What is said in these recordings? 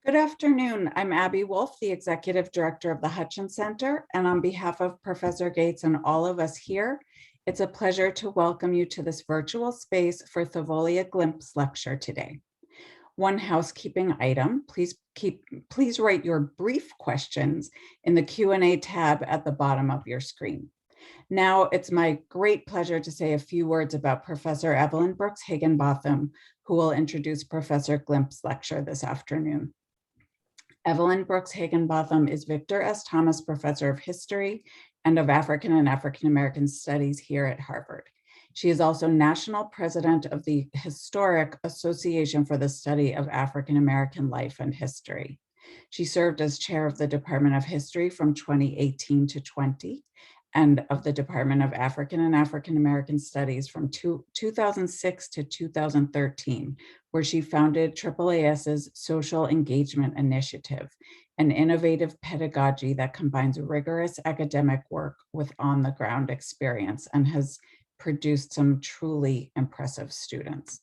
Good afternoon. I'm Abby Wolf, the Executive Director of the Hutchins Center, and on behalf of Professor Gates and all of us here, it's a pleasure to welcome you to this virtual space for Thavolia Glymph's lecture today. One housekeeping item, please write your brief questions in the Q&A tab at the bottom of your screen. Now, it's my great pleasure to say a few words about Professor Evelyn Brooks Higginbotham, who will introduce Professor Glymph's lecture this afternoon. Evelyn Brooks Higginbotham is Victor S. Thomas Professor of History and of African and African American Studies here at Harvard. She is also National President of the historic Association for the Study of African American Life and History. She served as chair of the Department of History from 2018 to 20 and of the Department of African and African American Studies from 2006 to 2013, where she founded AAAS's Social Engagement Initiative, an innovative pedagogy that combines rigorous academic work with on-the-ground experience and has produced some truly impressive students.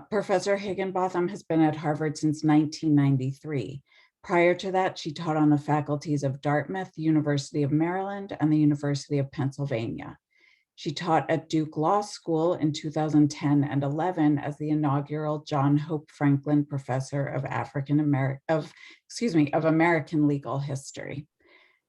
Professor Higginbotham has been at Harvard since 1993. Prior to that, she taught on the faculties of Dartmouth, University of Maryland, and the University of Pennsylvania. She taught at Duke Law School in 2010 and 11 as the inaugural John Hope Franklin Professor of American Legal History.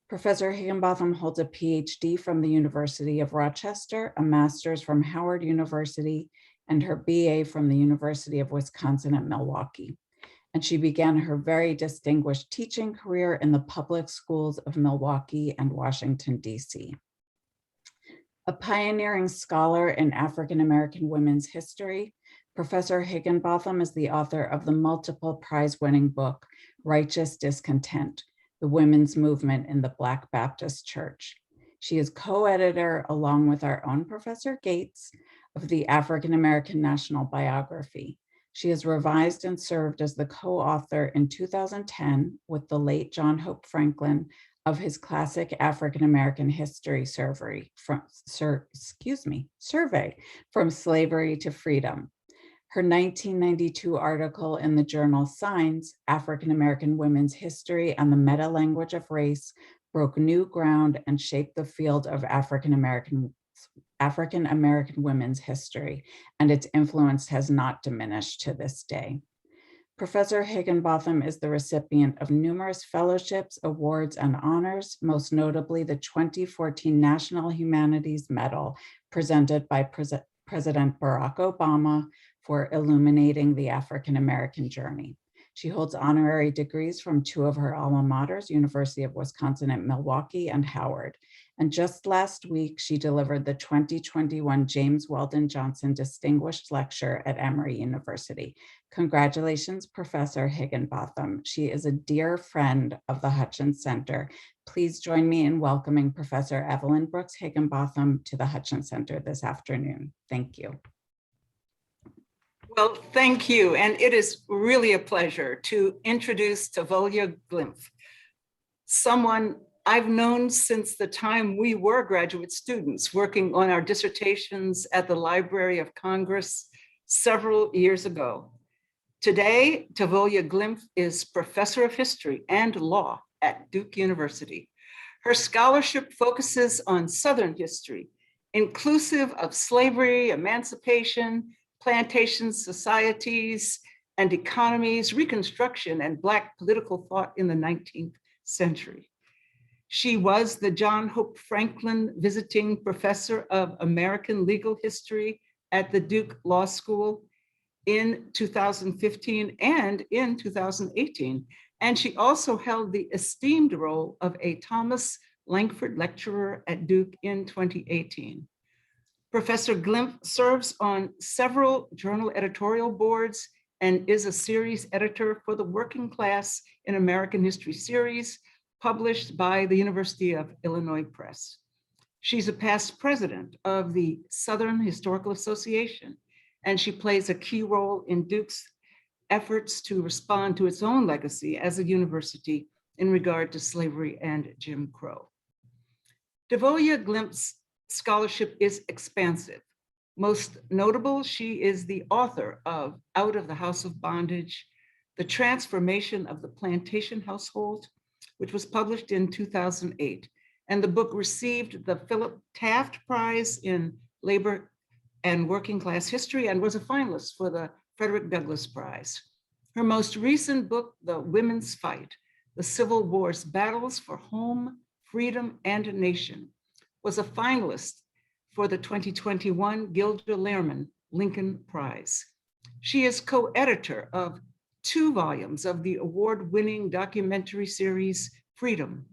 Professor Higginbotham holds a PhD from the University of Rochester, a master's from Howard University, and her BA from the University of Wisconsin at Milwaukee. And she began her very distinguished teaching career in the public schools of Milwaukee and Washington, D.C. A pioneering scholar in African American women's history, Professor Higginbotham is the author of the multiple prize-winning book, Righteous Discontent, The Women's Movement in the Black Baptist Church. She is co-editor, along with our own Professor Gates, of the African American National Biography. She has revised and served as the co-author in 2010 with the late John Hope Franklin of his classic African American history survey from Slavery to Freedom. Her 1992 article in the journal Signs, African American Women's History and the Meta-Language of Race, broke new ground and shaped the field of African American women's history, and its influence has not diminished to this day. Professor Higginbotham is the recipient of numerous fellowships, awards, and honors, most notably the 2014 National Humanities Medal presented by President Barack Obama for illuminating the African American journey. She holds honorary degrees from two of her alma maters, University of Wisconsin at Milwaukee and Howard. And just last week, she delivered the 2021 James Weldon Johnson Distinguished Lecture at Emory University. Congratulations, Professor Higginbotham. She is a dear friend of the Hutchins Center. Please join me in welcoming Professor Evelyn Brooks Higginbotham to the Hutchins Center this afternoon. Thank you. Well, thank you. And it is really a pleasure to introduce Thavolia Glymph, someone I've known since the time we were graduate students working on our dissertations at the Library of Congress several years ago. Today, Thavolia Glymph is Professor of History and Law at Duke University. Her scholarship focuses on Southern history, inclusive of slavery, emancipation, plantation societies and economies, Reconstruction, and Black political thought in the 19th century. She was the John Hope Franklin Visiting Professor of American Legal History at the Duke Law School in 2015 and in 2018. And she also held the esteemed role of a Thomas Langford Lecturer at Duke in 2018. Professor Glymph serves on several journal editorial boards and is a series editor for the Working Class in American History series, published by the University of Illinois Press. She's a past president of the Southern Historical Association, and she plays a key role in Duke's efforts to respond to its own legacy as a university in regard to slavery and Jim Crow. Thavolia Glymph's scholarship is expansive. Most notable, she is the author of Out of the House of Bondage, The Transformation of the Plantation Household, which was published in 2008. And the book received the Philip Taft Prize in Labor and Working Class History and was a finalist for the Frederick Douglass Prize. Her most recent book, The Women's Fight, The Civil War's Battles for Home, Freedom, and Nation, was a finalist for the 2021 Gilder Lehrman Lincoln Prize. She is co-editor of 2 volumes of the award-winning documentary series, Freedom,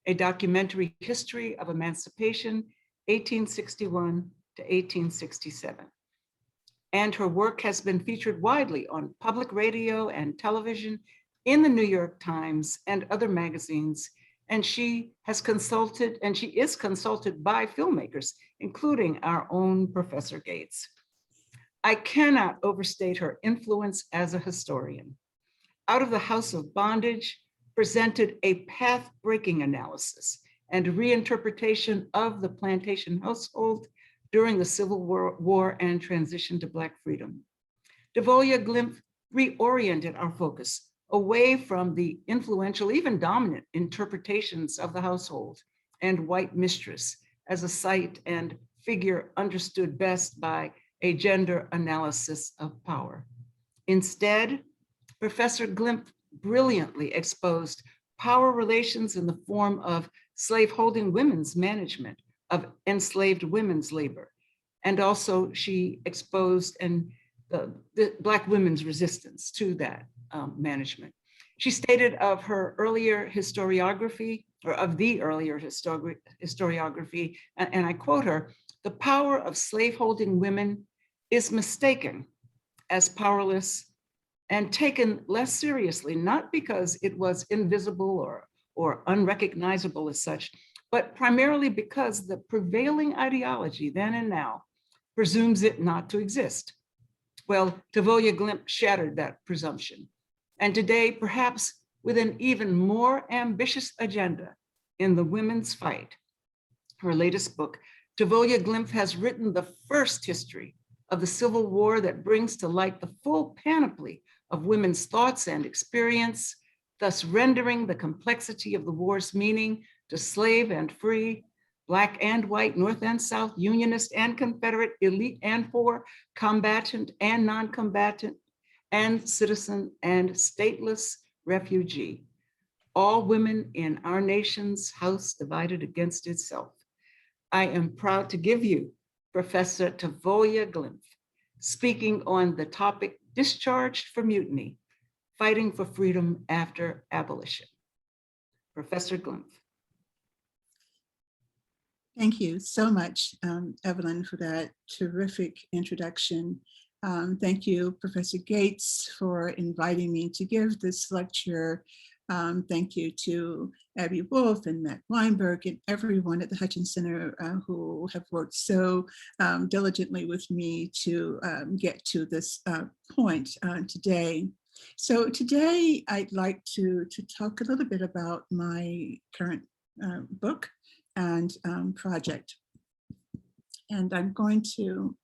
A Documentary History of Emancipation, 1861 to 1867. And her work has been featured widely on public radio and television, in the New York Times and other magazines. And she is consulted by filmmakers, including our own Professor Gates. I cannot overstate her influence as a historian. Out of the House of Bondage presented a path-breaking analysis and reinterpretation of the plantation household during the Civil War and transition to Black freedom. Thavolia Glymph reoriented our focus away from the influential, even dominant interpretations of the household and white mistress as a site and figure understood best by a gender analysis of power. Instead, Professor Glymph brilliantly exposed power relations in the form of slaveholding women's management of enslaved women's labor. And also she exposed the Black women's resistance to that management. She stated of her earlier historiography, or of the earlier historiography, and I quote her, "The power of slaveholding women is mistaken as powerless and taken less seriously, not because it was invisible or unrecognizable as such, but primarily because the prevailing ideology then and now presumes it not to exist." Well, Thavolia Glymph shattered that presumption. And today, perhaps with an even more ambitious agenda in The Women's Fight, her latest book, Thavolia Glymph has written the first history of the Civil War that brings to light the full panoply of women's thoughts and experience, thus rendering the complexity of the war's meaning to slave and free, Black and white, North and South, Unionist and Confederate, elite and poor, combatant and non-combatant, and citizen and stateless refugee. All women in our nation's house divided against itself. I am proud to give you Professor Thavolia Glymph speaking on the topic Discharged for Mutiny, Fighting for Freedom After Abolition. Professor Glymph. Thank you so much, Evelyn, for that terrific introduction. Thank you, Professor Gates, for inviting me to give this lecture. Thank you to Abby Wolf and Matt Weinberg and everyone at the Hutchins Center who have worked so diligently with me to get to this point today. So today I'd like to talk a little bit about my current book and project. And I'm going to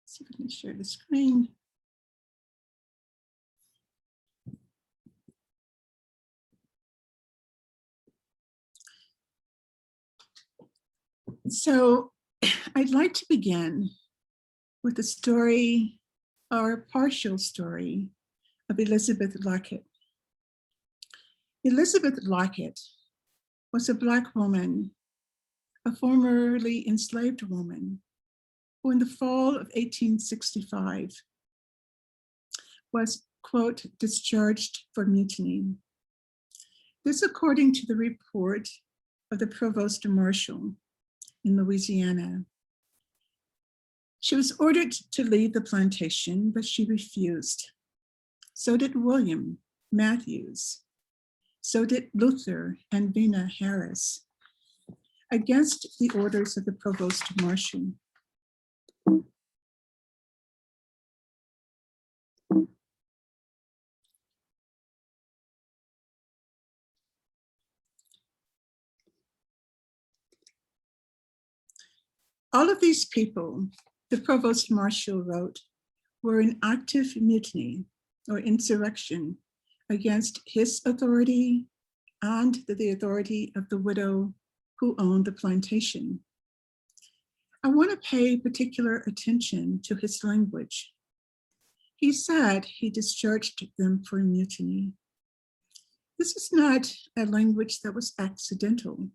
see if I can share the screen. So I'd like to begin with the story, or a partial story, of Elizabeth Lockett. Elizabeth Lockett was a Black woman, a formerly enslaved woman, who in the fall of 1865 was, quote, discharged for mutiny. This according to the report of the Provost Marshal in Louisiana. She was ordered to leave the plantation, but she refused. So did William Matthews. So did Luther and Vina Harris, against the orders of the Provost Marshal. All of these people, the Provost Marshal wrote, were in active mutiny or insurrection against his authority and the authority of the widow who owned the plantation. I want to pay particular attention to his language. He said he discharged them for mutiny. This is not a language that was accidental.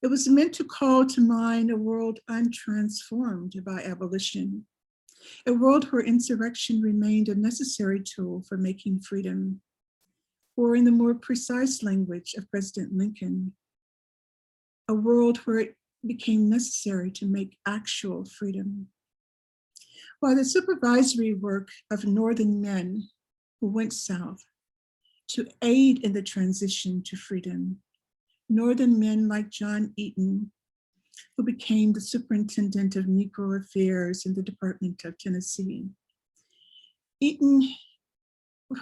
It was meant to call to mind a world untransformed by abolition, a world where insurrection remained a necessary tool for making freedom, or in the more precise language of President Lincoln, a world where it became necessary to make actual freedom. While the supervisory work of Northern men who went south to aid in the transition to freedom, Northern men like John Eaton, who became the superintendent of Negro Affairs in the Department of Tennessee. Eaton,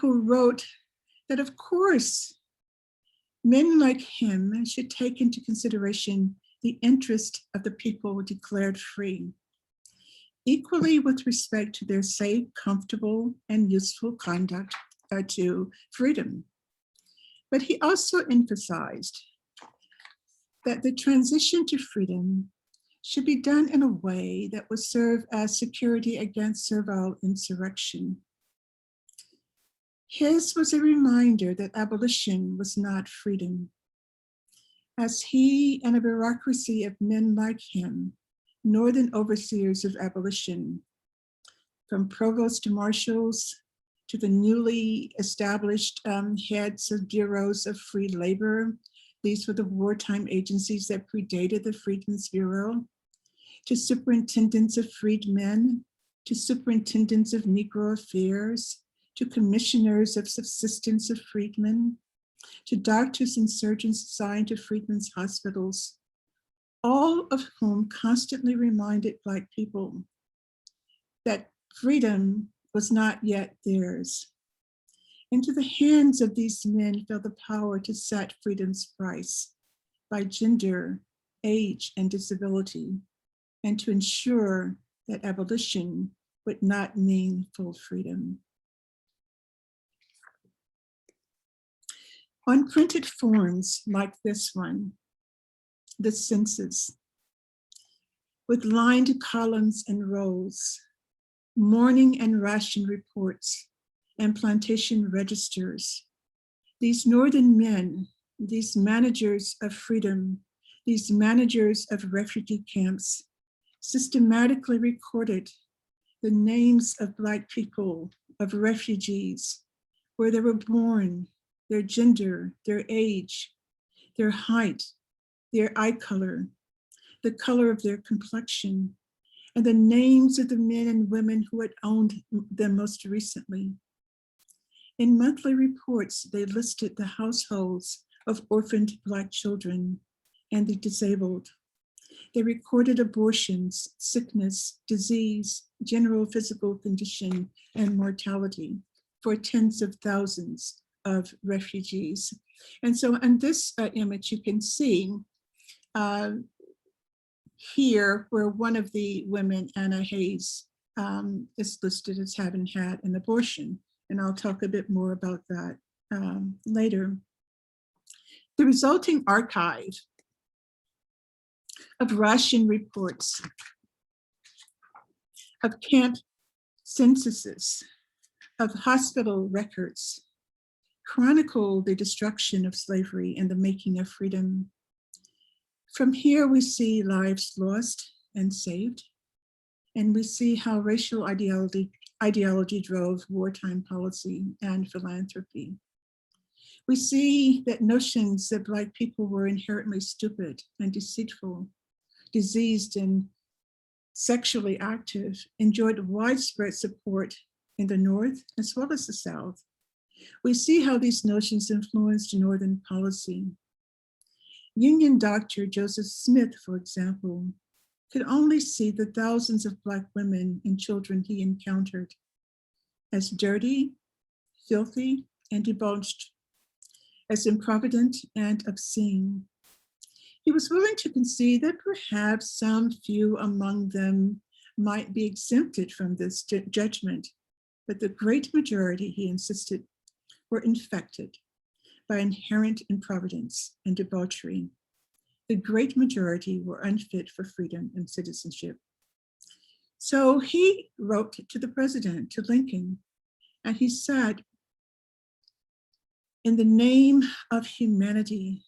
who wrote that, of course, men like him should take into consideration the interest of the people declared free, equally with respect to their safe, comfortable, and useful conduct to freedom. But he also emphasized that the transition to freedom should be done in a way that would serve as security against servile insurrection. His was a reminder that abolition was not freedom. As he and a bureaucracy of men like him, Northern overseers of abolition, from provost marshals to the newly established heads of bureaus of free labor. These were the wartime agencies that predated the Freedmen's Bureau, to superintendents of freedmen, to superintendents of Negro Affairs, to commissioners of subsistence of freedmen, to doctors and surgeons assigned to freedmen's hospitals, all of whom constantly reminded Black people that freedom was not yet theirs. Into the hands of these men fell the power to set freedom's price by gender, age, and disability, and to ensure that abolition would not mean full freedom. On printed forms like this one, the census, with lined columns and rows, mourning and ration reports, and plantation registers, these Northern men, these managers of freedom, these managers of refugee camps, systematically recorded the names of Black people, of refugees, where they were born, their gender, their age, their height, their eye color, the color of their complexion, and the names of the men and women who had owned them most recently. In monthly reports, they listed the households of orphaned Black children and the disabled. They recorded abortions, sickness, disease, general physical condition, and mortality for tens of thousands of refugees. And so in this image, you can see here where one of the women, Anna Hayes, is listed as having had an abortion. And I'll talk a bit more about that later. The resulting archive of ration reports, of camp censuses, of hospital records, chronicle the destruction of slavery and the making of freedom. From here, we see lives lost and saved, and we see how racial ideology drove wartime policy and philanthropy. We see that notions that Black people were inherently stupid and deceitful, diseased and sexually active, enjoyed widespread support in the North as well as the South. We see how these notions influenced Northern policy. Union doctor Joseph Smith, for example, could only see the thousands of Black women and children he encountered as dirty, filthy, and debauched, as improvident and obscene. He was willing to concede that perhaps some few among them might be exempted from this judgment, but the great majority, he insisted, were infected by inherent improvidence and debauchery. The great majority were unfit for freedom and citizenship. So he wrote to the president, to Lincoln, and he said, in the name of humanity,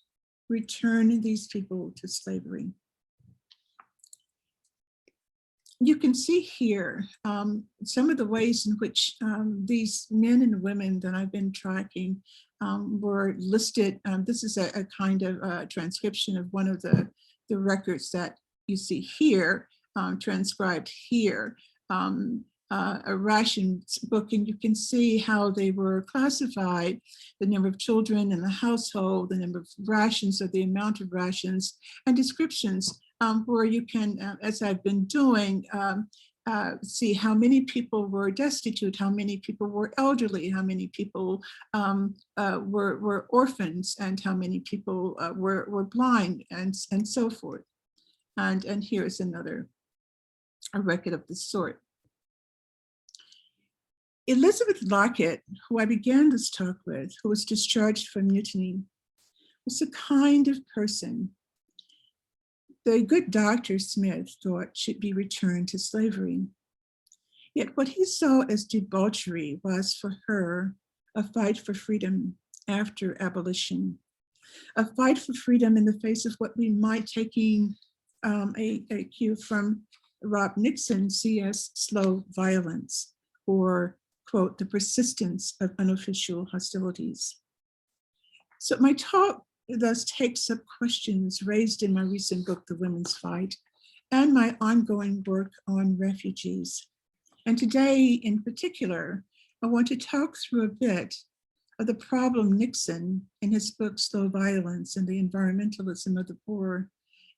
return these people to slavery. You can see here some of the ways in which these men and women that I've been tracking were listed. This is a kind of transcription of one of the records that you see here, transcribed here, a rations book, and you can see how they were classified, the number of children in the household, the number of rations or the amount of rations, and descriptions where you can, as I've been doing, see how many people were destitute, how many people were elderly, how many people were orphans, and how many people were blind, and so forth. And here's another record of this sort. Elizabeth Lockett, who I began this talk with, who was discharged from Mutiny, was the kind of person the good Dr. Smith thought should be returned to slavery. Yet what he saw as debauchery was for her a fight for freedom after abolition, a fight for freedom in the face of what we might, taking a cue from Rob Nixon, see as slow violence, or quote, the persistence of unofficial hostilities. So my talk thus takes up questions raised in my recent book, The Women's Fight, and my ongoing work on refugees. And today in particular, I want to talk through a bit of the problem Nixon, in his book, Slow Violence and the Environmentalism of the Poor,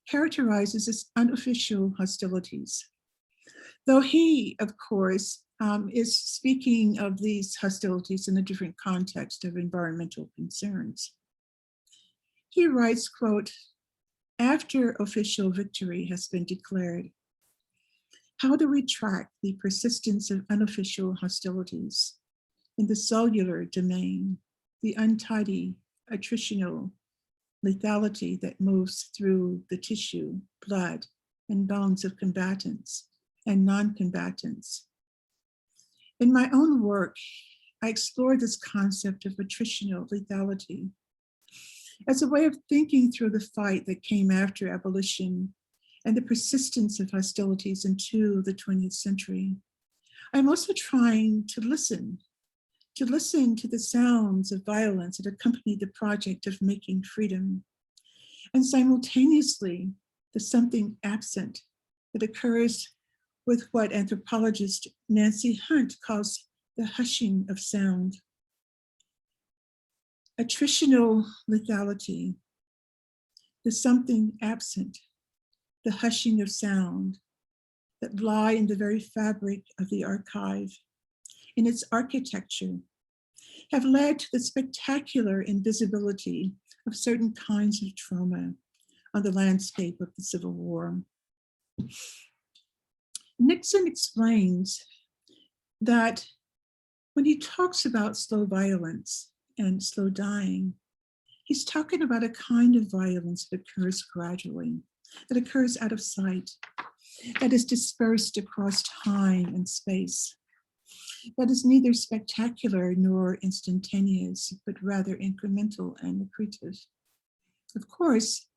characterizes as unofficial hostilities. Though he, of course, is speaking of these hostilities in a different context of environmental concerns. He writes, quote, after official victory has been declared, how do we track the persistence of unofficial hostilities in the cellular domain, the untidy, attritional lethality that moves through the tissue, blood, and bones of combatants and non-combatants? In my own work, I explore this concept of attritional lethality as a way of thinking through the fight that came after abolition and the persistence of hostilities into the 20th century. I'm also trying to listen to the sounds of violence that accompanied the project of making freedom, and simultaneously the something absent that occurs with what anthropologist Nancy Hunt calls the hushing of sound. Attritional lethality, the something absent, the hushing of sound that lie in the very fabric of the archive, in its architecture, have led to the spectacular invisibility of certain kinds of trauma on the landscape of the Civil War. Nixon explains that when he talks about slow violence and slow dying, he's talking about a kind of violence that occurs gradually, that occurs out of sight, that is dispersed across time and space, that is neither spectacular nor instantaneous, but rather incremental and accretive. Of course,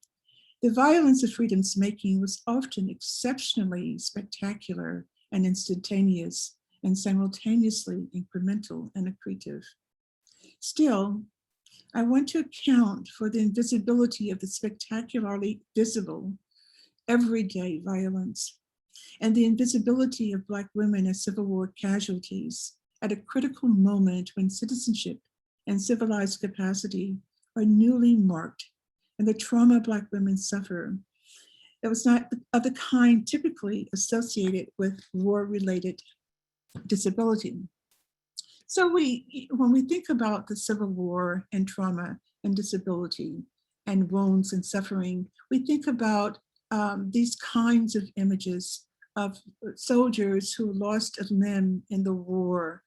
the violence of freedom's making was often exceptionally spectacular and instantaneous and simultaneously incremental and accretive. Still, I want to account for the invisibility of the spectacularly visible everyday violence and the invisibility of Black women as Civil War casualties at a critical moment when citizenship and civilized capacity are newly marked, and the trauma Black women suffer that was not of the kind typically associated with war-related disability. So when we think about the Civil War and trauma and disability and wounds and suffering, we think about these kinds of images of soldiers who lost a limb in the war,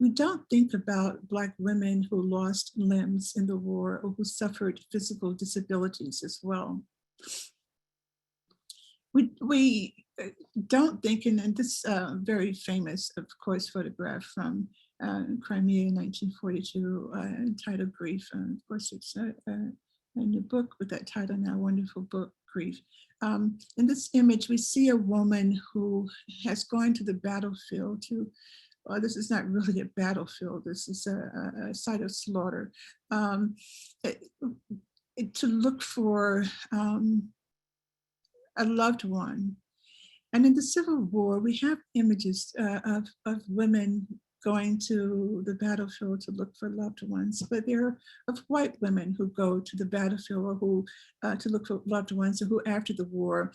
We don't think about Black women who lost limbs in the war or who suffered physical disabilities as well. We don't think, and this very famous, of course, photograph from Crimea in 1942, entitled Grief. And of course, it's a new book with that title now, wonderful book, Grief. In this image, we see a woman who has gone to the battlefield to, well, this is not really a battlefield, this is a site of slaughter, to look for a loved one. And in the Civil War, we have images of women going to the battlefield to look for loved ones, but there are of white women who go to the battlefield or who to look for loved ones, or who after the war,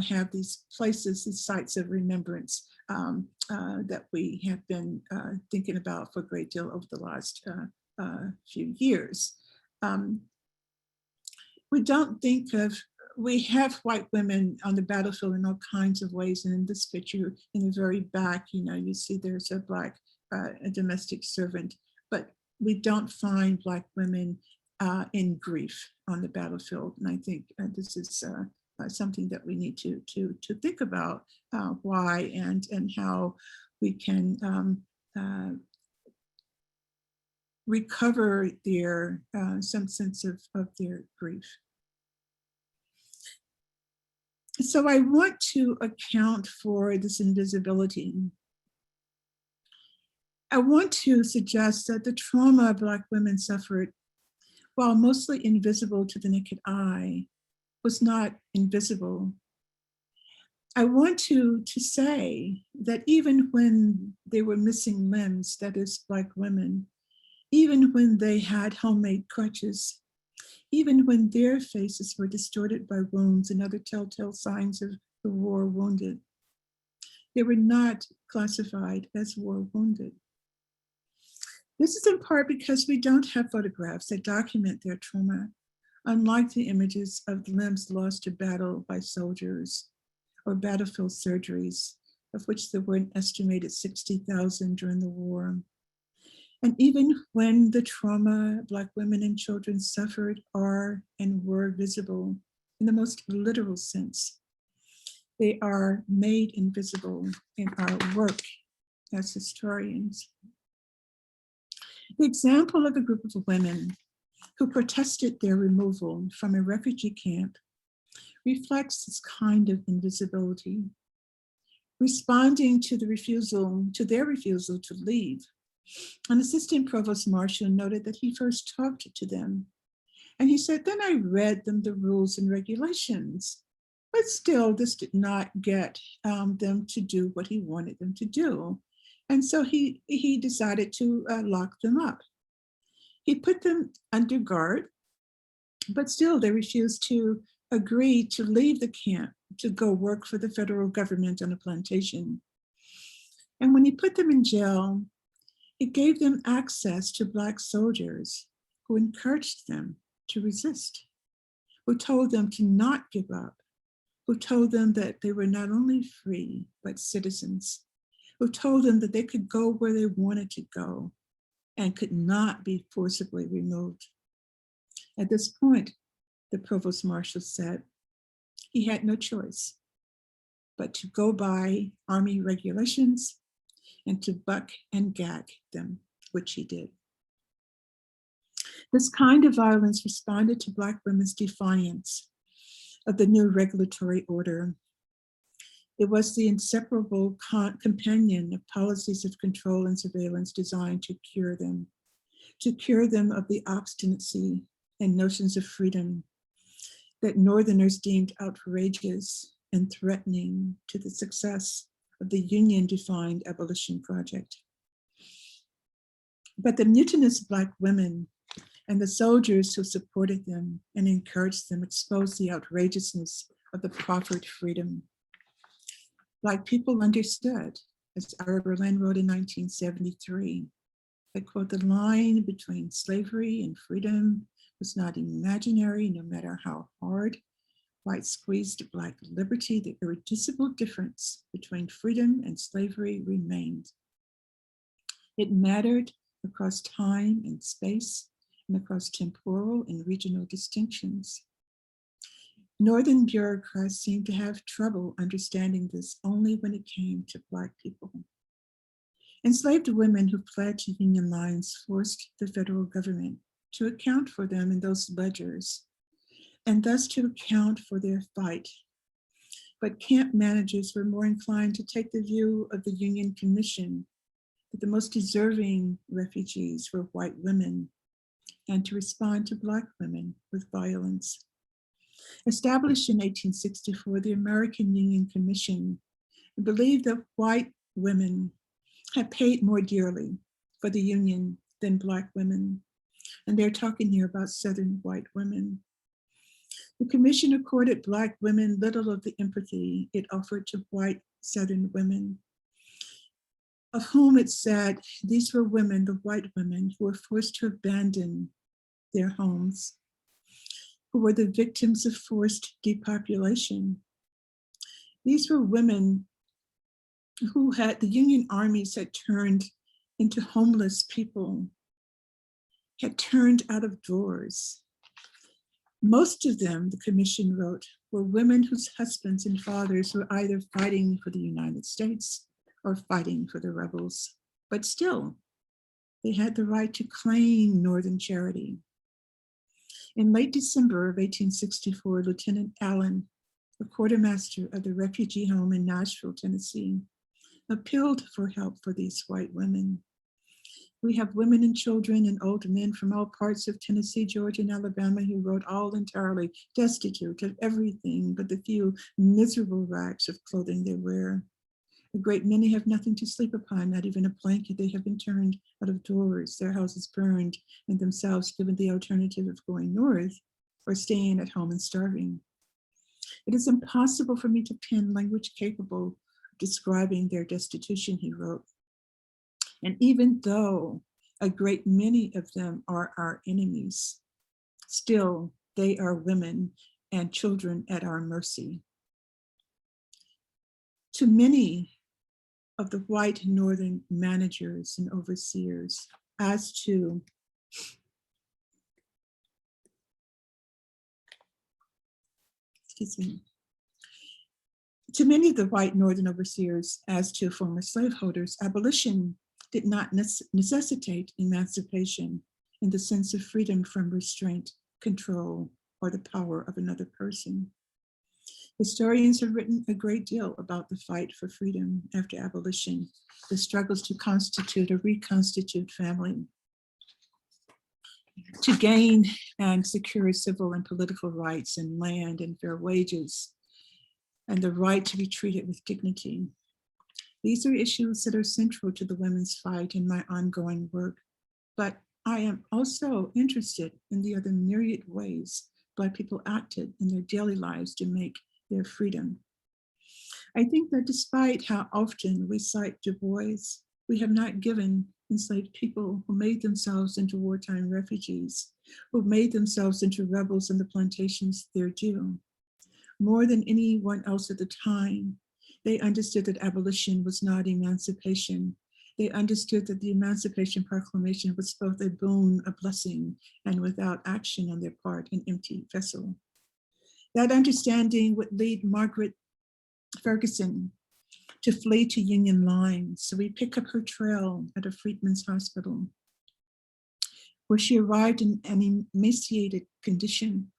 have these places, these sites of remembrance that we have been thinking about for a great deal over the last few years. We don't think of, we have white women on the battlefield in all kinds of ways. And in this picture, in the very back, you see there's a Black a domestic servant, but we don't find Black women in grief on the battlefield. And I think this is something that we need to think about why and how we can recover their some sense of their grief. So I want to account for this invisibility. I want to suggest that the trauma Black women suffered, while mostly invisible to the naked eye, was not invisible. I want to say that even when they were missing limbs, that is Black women, even when they had homemade crutches, even when their faces were distorted by wounds and other telltale signs of the war wounded, they were not classified as war wounded. This is in part because we don't have photographs that document their trauma, unlike the images of the limbs lost to battle by soldiers or battlefield surgeries, of which there were an estimated 60,000 during the war. And even when the trauma Black women and children suffered are and were visible in the most literal sense, they are made invisible in our work as historians. The example of a group of women who protested their removal from a refugee camp reflects this kind of invisibility. Responding to their refusal to leave, an assistant provost marshal noted that he first talked to them. And he said, then I read them the rules and regulations. But still, this did not get them to do what he wanted them to do. And so he decided to lock them up. He put them under guard, but still they refused to agree to leave the camp to go work for the federal government on a plantation. And when he put them in jail, it gave them access to Black soldiers who encouraged them to resist, who told them to not give up, who told them that they were not only free, but citizens, who told them that they could go where they wanted to go and could not be forcibly removed. At this point, the provost marshal said he had no choice but to go by Army regulations and to buck and gag them, which he did. This kind of violence responded to Black women's defiance of the new regulatory order. It was the inseparable companion of policies of control and surveillance designed to cure them of the obstinacy and notions of freedom that Northerners deemed outrageous and threatening to the success of the union-defined abolition project. But the mutinous Black women and the soldiers who supported them and encouraged them exposed the outrageousness of the proffered freedom. Black people understood, as Ira Berlin wrote in 1973, that, quote, the line between slavery and freedom was not imaginary, no matter how hard white squeezed Black liberty, the irreducible difference between freedom and slavery remained. It mattered across time and space and across temporal and regional distinctions. Northern bureaucrats seemed to have trouble understanding this only when it came to Black people. Enslaved women who fled to Union lines forced the federal government to account for them in those ledgers, and thus to account for their fight. But camp managers were more inclined to take the view of the Union Commission that the most deserving refugees were white women, and to respond to Black women with violence. Established in 1864, the American Union Commission believed that white women had paid more dearly for the Union than Black women. And they're talking here about Southern white women. The commission accorded Black women little of the empathy it offered to white Southern women, of whom it said these were women, the white women, who were forced to abandon their homes, who were the victims of forced depopulation. These were women who the Union armies had turned into homeless people, had turned out of doors. Most of them, the commission wrote, were women whose husbands and fathers were either fighting for the United States or fighting for the rebels. But still, they had the right to claim Northern charity. In late December of 1864, Lieutenant Allen, the quartermaster of the refugee home in Nashville, Tennessee, appealed for help for these white women. We have women and children and old men from all parts of Tennessee, Georgia, and Alabama who wrote all entirely destitute of everything but the few miserable rags of clothing they wear. A great many have nothing to sleep upon, not even a blanket. They have been turned out of doors, their houses burned, and themselves given the alternative of going north or staying at home and starving. It is impossible for me to pen language capable of describing their destitution, he wrote. And even though a great many of them are our enemies, still they are women and children at our mercy. To many of the white Northern managers and overseers, as to many of the white Northern overseers, as to former slaveholders, abolition did not necessitate emancipation in the sense of freedom from restraint, control, or the power of another person. Historians have written a great deal about the fight for freedom after abolition, the struggles to constitute or reconstitute family, to gain and secure civil and political rights and land and fair wages, and the right to be treated with dignity. These are issues that are central to the women's fight in my ongoing work, but I am also interested in the other myriad ways Black people acted in their daily lives to make their freedom. I think that despite how often we cite Du Bois, we have not given enslaved people who made themselves into wartime refugees, who made themselves into rebels in the plantations their due. More than anyone else at the time, they understood that abolition was not emancipation. They understood that the Emancipation Proclamation was both a boon, a blessing, and without action on their part, an empty vessel. That understanding would lead Margaret Ferguson to flee to Union lines. So we pick up her trail at a Freedmen's Hospital, where she arrived in an emaciated condition.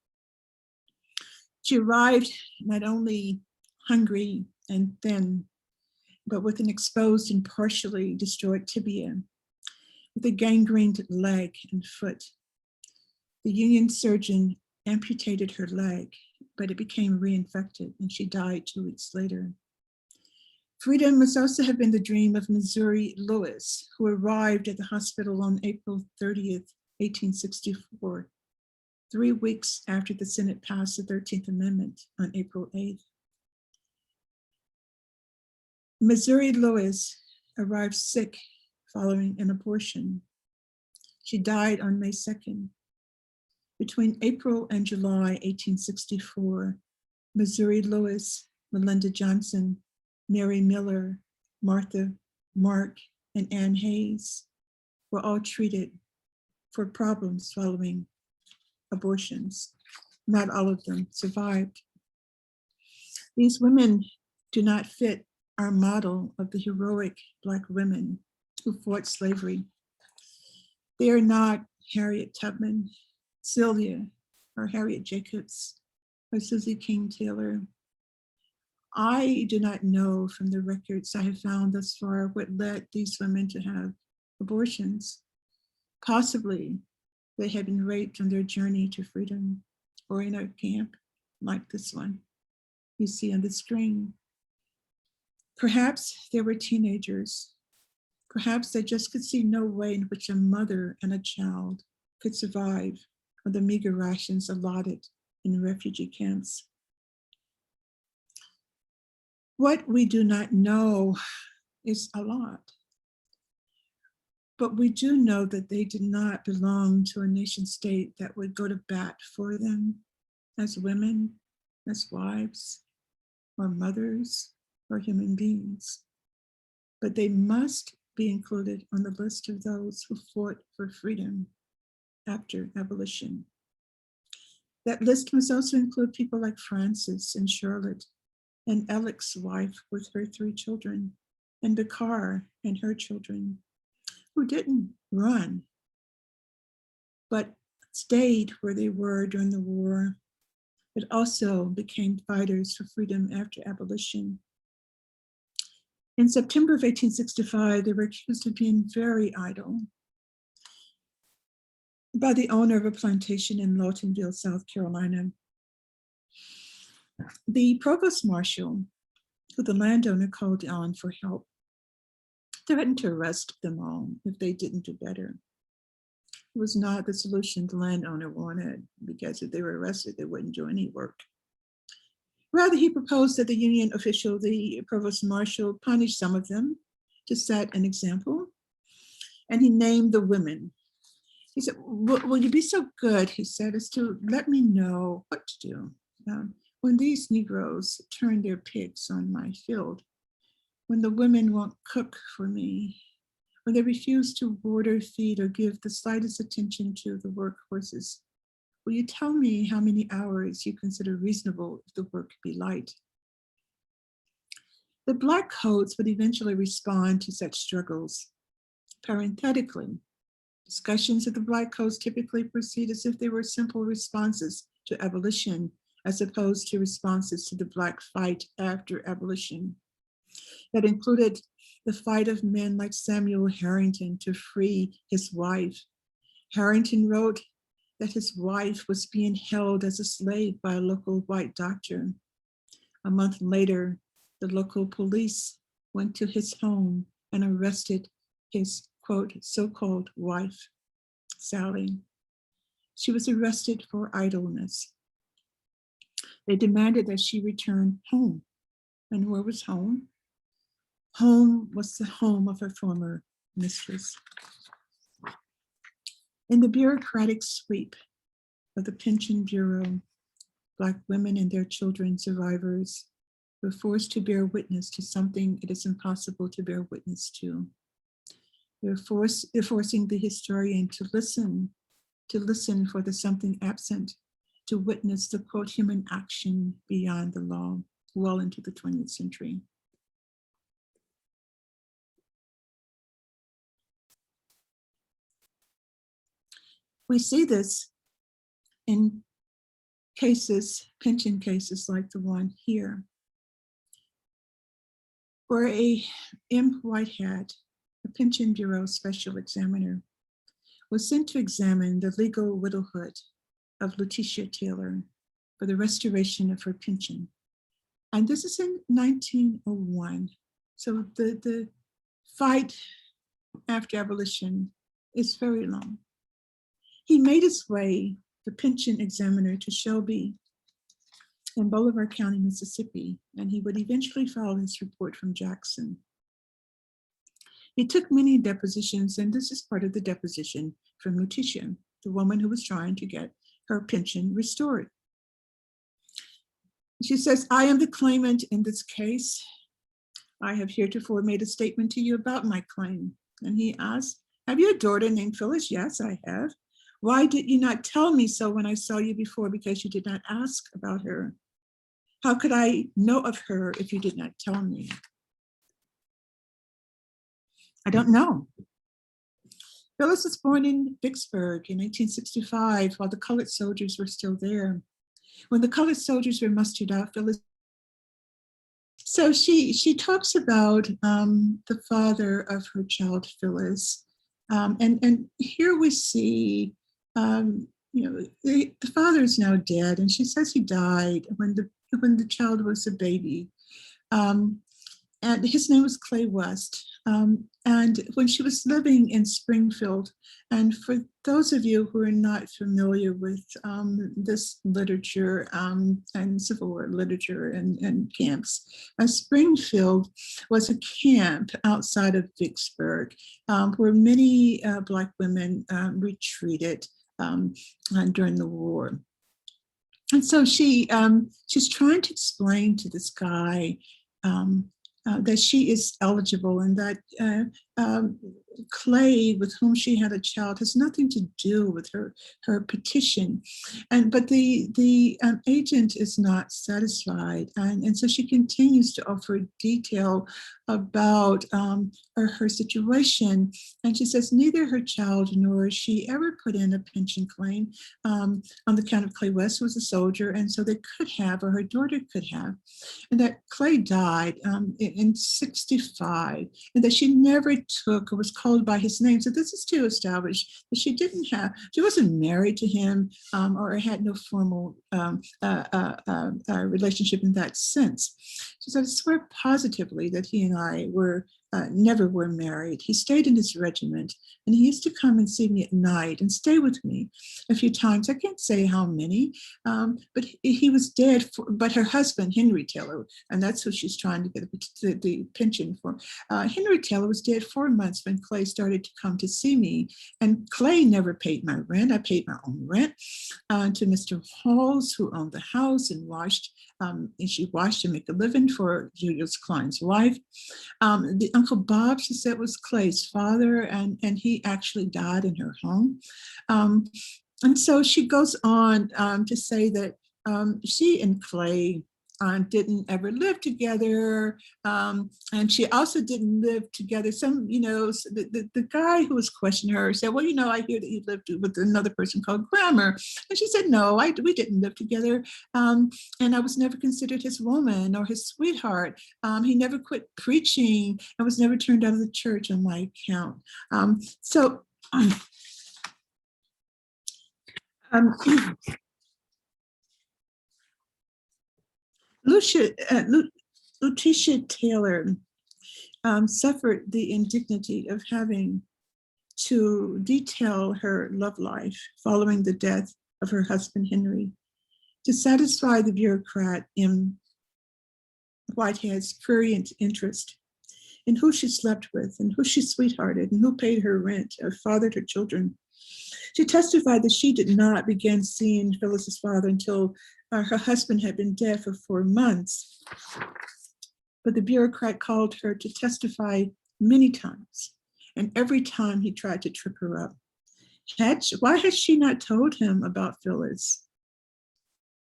She arrived not only hungry and thin, but with an exposed and partially destroyed tibia, with a gangrened leg and foot. The Union surgeon amputated her leg, but it became reinfected and she died 2 weeks later. Freedom must also have been the dream of Missouri Lewis, who arrived at the hospital on April 30th, 1864, 3 weeks after the Senate passed the 13th Amendment on April 8th. Missouri Lewis arrived sick following an abortion. She died on May 2nd. Between April and July 1864, Missouri Lewis, Melinda Johnson, Mary Miller, Martha, Mark, and Ann Hayes were all treated for problems following abortions. Not all of them survived. These women do not fit our model of the heroic Black women who fought slavery. They are not Harriet Tubman, Sylvia, or Harriet Jacobs, or Susie King Taylor. I do not know from the records I have found thus far what led these women to have abortions. Possibly they had been raped on their journey to freedom, or in a camp like this one you see on the screen. Perhaps they were teenagers. Perhaps they just could see no way in which a mother and a child could survive on the meager rations allotted in refugee camps. What we do not know is a lot. But we do know that they did not belong to a nation state that would go to bat for them as women, as wives, or mothers, or human beings. But they must be included on the list of those who fought for freedom after abolition. That list must also include people like Frances and Charlotte, and Alec's wife with her 3 children, and Bakar and her children, who didn't run, but stayed where they were during the war, but also became fighters for freedom after abolition. In September of 1865, they were accused of being very idle by the owner of a plantation in Lawtonville, South Carolina. The provost marshal, who the landowner called on for help, threatened to arrest them all if they didn't do better. It was not the solution the landowner wanted, because if they were arrested, they wouldn't do any work. Rather, he proposed that the Union official, the provost marshal, punish some of them to set an example. And he named the women. He said, will you be so good, he said, as to let me know what to do when these Negroes turn their pigs on my field, when the women won't cook for me, when they refuse to water, feed, or give the slightest attention to the workhorses. Will you tell me how many hours you consider reasonable if the work be light? The Black codes would eventually respond to such struggles. Parenthetically, discussions of the Black codes typically proceed as if they were simple responses to abolition, as opposed to responses to the Black fight after abolition. That included the fight of men like Samuel Harrington to free his wife. Harrington wrote that his wife was being held as a slave by a local white doctor. A month later, the local police went to his home and arrested his, quote, so-called wife, Sally. She was arrested for idleness. They demanded that she return home. And where was home? Home was the home of her former mistress. In the bureaucratic sweep of the Pension Bureau, Black women and their children, survivors, were forced to bear witness to something it is impossible to bear witness to. They're forcing the historian to listen for the something absent, to witness the, quote, human action beyond the law, well into the 20th century. We see this in cases, pension cases like the one here, where a M. Whitehead, a Pension Bureau special examiner, was sent to examine the legal widowhood of Letitia Taylor for the restoration of her pension. And this is in 1901. So the fight after abolition is very long. He made his way, the pension examiner, to Shelby in Bolivar County, Mississippi, and he would eventually file his report from Jackson. He took many depositions, and this is part of the deposition from Letitia, the woman who was trying to get her pension restored. She says, I am the claimant in this case. I have heretofore made a statement to you about my claim. And he asked, Have you a daughter named Phyllis? Yes, I have. Why did you not tell me so when I saw you before? Because you did not ask about her. How could I know of her if you did not tell me? I don't know. Phyllis was born in Vicksburg in 1865 while the colored soldiers were still there. When the colored soldiers were mustered out, Phyllis. So she talks about the father of her child, Phyllis. And here we see, the father is now dead, and she says he died when the child was a baby. And his name was Clay West. And when she was living in Springfield, and for those of you who are not familiar with this literature and Civil War literature and camps, Springfield was a camp outside of Vicksburg where many Black women retreated during the war. And so she's trying to explain to this guy that she is eligible and that Clay, with whom she had a child, has nothing to do with her petition. But the agent is not satisfied. And so she continues to offer detail about her situation. And she says neither her child nor she ever put in a pension claim on the count of Clay West, who was a soldier, and so they could have, or her daughter could have, and that Clay died in 65, and that she never took or was called by his name. So this is to establish that she wasn't married to him or had no formal relationship in that sense. She said, I swear positively that he and I never were married. He stayed in his regiment, and he used to come and see me at night and stay with me a few times. I can't say how many, but he was dead. But her husband, Henry Taylor, and that's who she's trying to get the pension for. Henry Taylor was dead 4 months when Clay started to come to see me, and Clay never paid my rent. I paid my own rent to Mr. Halls, who owned the house and washed. And she washed to make a living for Julius Klein's wife. The Uncle Bob, she said, was Clay's father, and he actually died in her home. And so she goes on to say that she and Clay didn't ever live together, and she also didn't live together. The guy who was questioning her said, well, I hear that you lived with another person called Grammer. And she said, no, we didn't live together, and I was never considered his woman or his sweetheart. He never quit preaching and was never turned out of the church on my account. Lutetia Taylor suffered the indignity of having to detail her love life following the death of her husband, Henry, to satisfy the bureaucrat in Whitehead's prurient interest in who she slept with and who she sweethearted and who paid her rent or fathered her children. She testified that she did not begin seeing Phyllis's father until her husband had been dead for 4 months. But the bureaucrat called her to testify many times, and every time he tried to trip her up. Why had she not told him about Phyllis?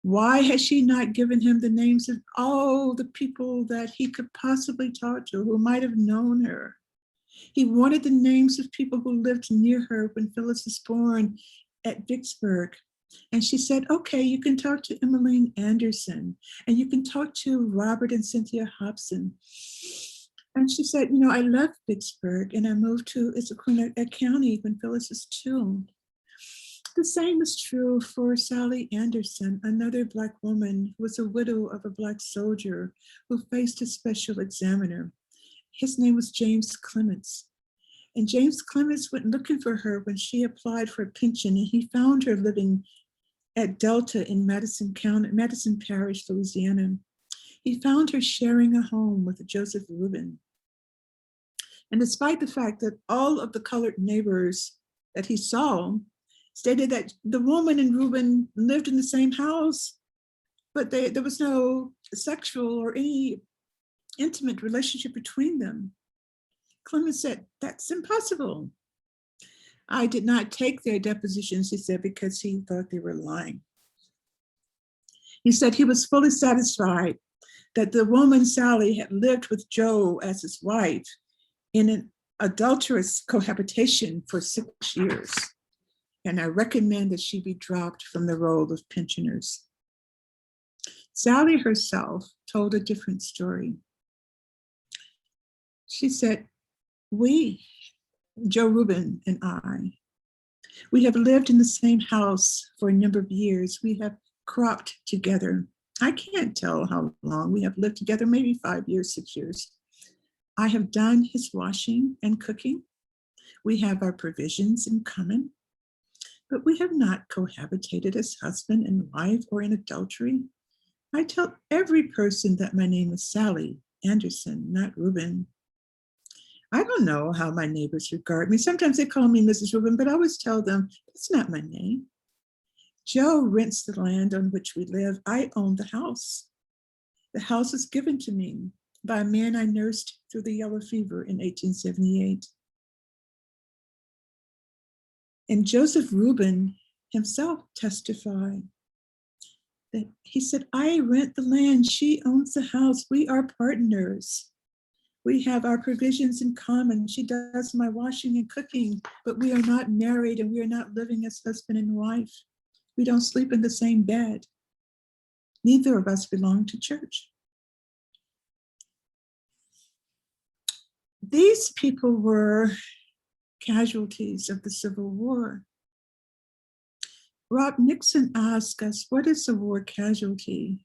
Why had she not given him the names of all the people that he could possibly talk to who might have known her? He wanted the names of people who lived near her when Phyllis was born at Vicksburg. And she said, okay, you can talk to Emmeline Anderson, and you can talk to Robert and Cynthia Hobson. And she said, I left Vicksburg and I moved to Issaquah County when Phyllis was 2. The same is true for Sally Anderson, another Black woman who was a widow of a Black soldier who faced a special examiner. His name was James Clements. And James Clements went looking for her when she applied for a pension, and he found her living at Delta in Madison Parish, Louisiana. He found her sharing a home with Joseph Rubin. And despite the fact that all of the colored neighbors that he saw stated that the woman and Rubin lived in the same house, but there was no sexual or any intimate relationship between them. Clemens said, that's impossible. I did not take their depositions, he said, because he thought they were lying. He said he was fully satisfied that the woman Sally had lived with Joe as his wife in an adulterous cohabitation for 6 years. And I recommend that she be dropped from the roll of pensioners. Sally herself told a different story. She said, we, Joe Rubin and I, we have lived in the same house for a number of years. We have cropped together. I can't tell how long we have lived together, maybe 5 years, 6 years. I have done his washing and cooking. We have our provisions in common, but we have not cohabitated as husband and wife or in adultery. I tell every person that my name is Sally Anderson, not Rubin. I don't know how my neighbors regard me. Sometimes they call me Mrs. Rubin, but I always tell them, that's not my name. Joe rents the land on which we live. I own the house. The house was given to me by a man I nursed through the yellow fever in 1878. And Joseph Rubin himself testified that he said, I rent the land, she owns the house, we are partners. We have our provisions in common. She does my washing and cooking, but we are not married and we are not living as husband and wife. We don't sleep in the same bed. Neither of us belong to church. These people were casualties of the Civil War. Rob Nixon asked us, what is a war casualty?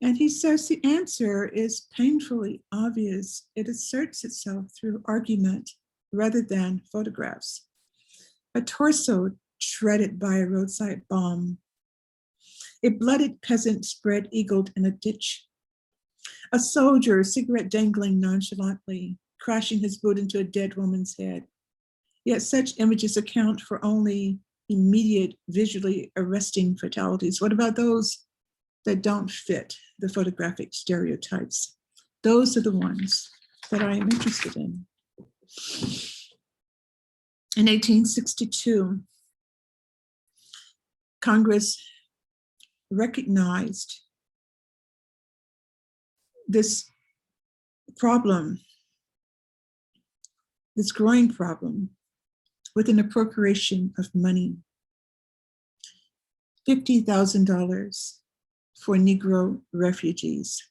And he says the answer is painfully obvious. It asserts itself through argument rather than photographs. A torso shredded by a roadside bomb. A blooded peasant spread-eagled in a ditch. A soldier, cigarette dangling nonchalantly, crashing his boot into a dead woman's head. Yet such images account for only immediate, visually arresting fatalities. What about those that don't fit the photographic stereotypes? Those are the ones that I am interested in. In 1862, Congress recognized this problem, this growing problem, with an appropriation of money, $50,000 for Negro refugees.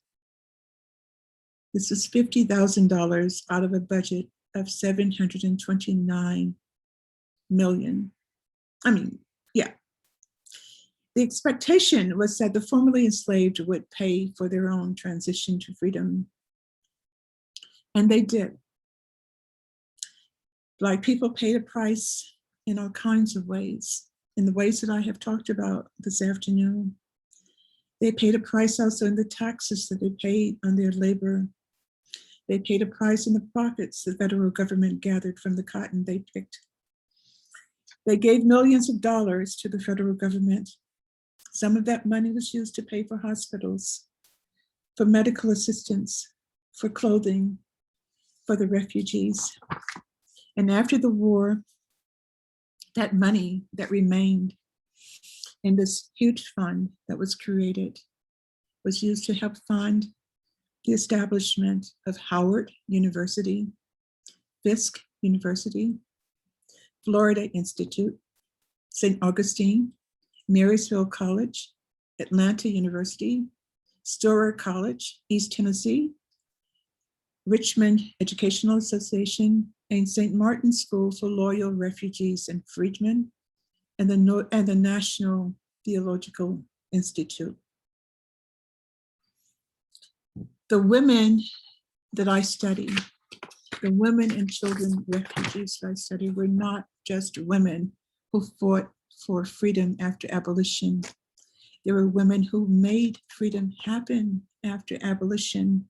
This is $50,000 out of a budget of $729 million. The expectation was that the formerly enslaved would pay for their own transition to freedom. And they did. Black people paid a price in all kinds of ways, in the ways that I have talked about this afternoon. They paid a price also in the taxes that they paid on their labor. They paid a price in the profits the federal government gathered from the cotton they picked. They gave millions of dollars to the federal government. Some of that money was used to pay for hospitals, for medical assistance, for clothing, for the refugees. And after the war, that money that remained in this huge fund that was created was used to help fund the establishment of Howard University, Fisk University, Florida Institute, St. Augustine, Marysville College, Atlanta University, Storer College, East Tennessee, Richmond Educational Association, and St. Martin's School for Loyal Refugees and Freedmen, and the National Theological Institute. The women that I study, the women and children refugees that I study, were not just women who fought for freedom after abolition. There were women who made freedom happen after abolition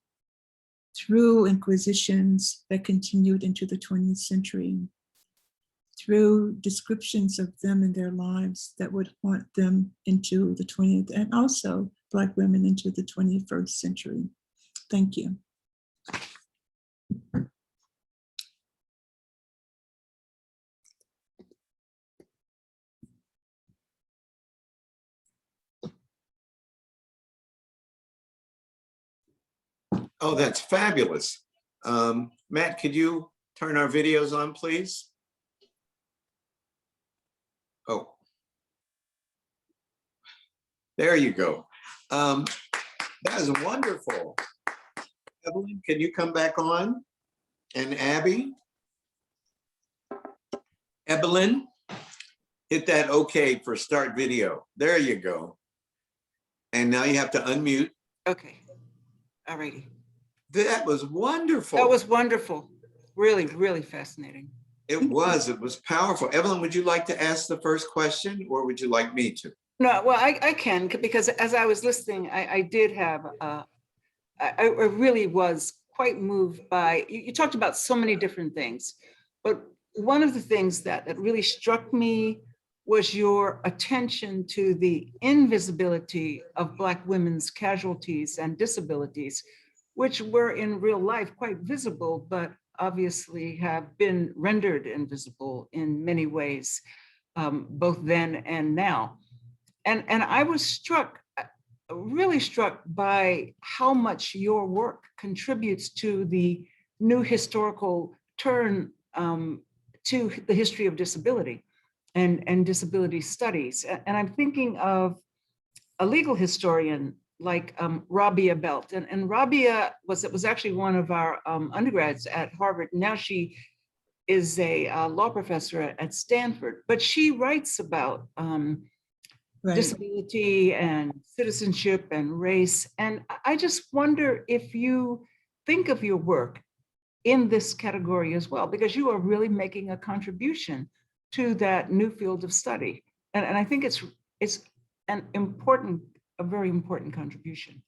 through inquisitions that continued into the 20th century, through descriptions of them and their lives that would haunt them into the 20th, and also Black women into the 21st century. Thank you. Oh, that's fabulous. Matt, could you turn our videos on, please? Oh, there you go. That is wonderful. Evelyn, can you come back on? And Abby? Evelyn, hit that OK for start video. There you go. And now you have to unmute. Okay, all righty. That was wonderful. That was wonderful. Really, really fascinating. It was powerful. Evelyn, would you like to ask the first question or would you like me to? No, well, I can, because as I was listening, I did have, I really was quite moved by, you talked about so many different things, but one of the things that really struck me was your attention to the invisibility of Black women's casualties and disabilities, which were in real life quite visible, but obviously have been rendered invisible in many ways, both then and now. And I was struck, really struck by how much your work contributes to the new historical turn to the history of disability and disability studies. And I'm thinking of a legal historian like Rabia Belt. And Rabia was actually one of our undergrads at Harvard. Now she is a law professor at Stanford, but she writes about disability and citizenship and race. And I just wonder if you think of your work in this category as well, because you are really making a contribution to that new field of study. And I think it's an important, a very important contribution.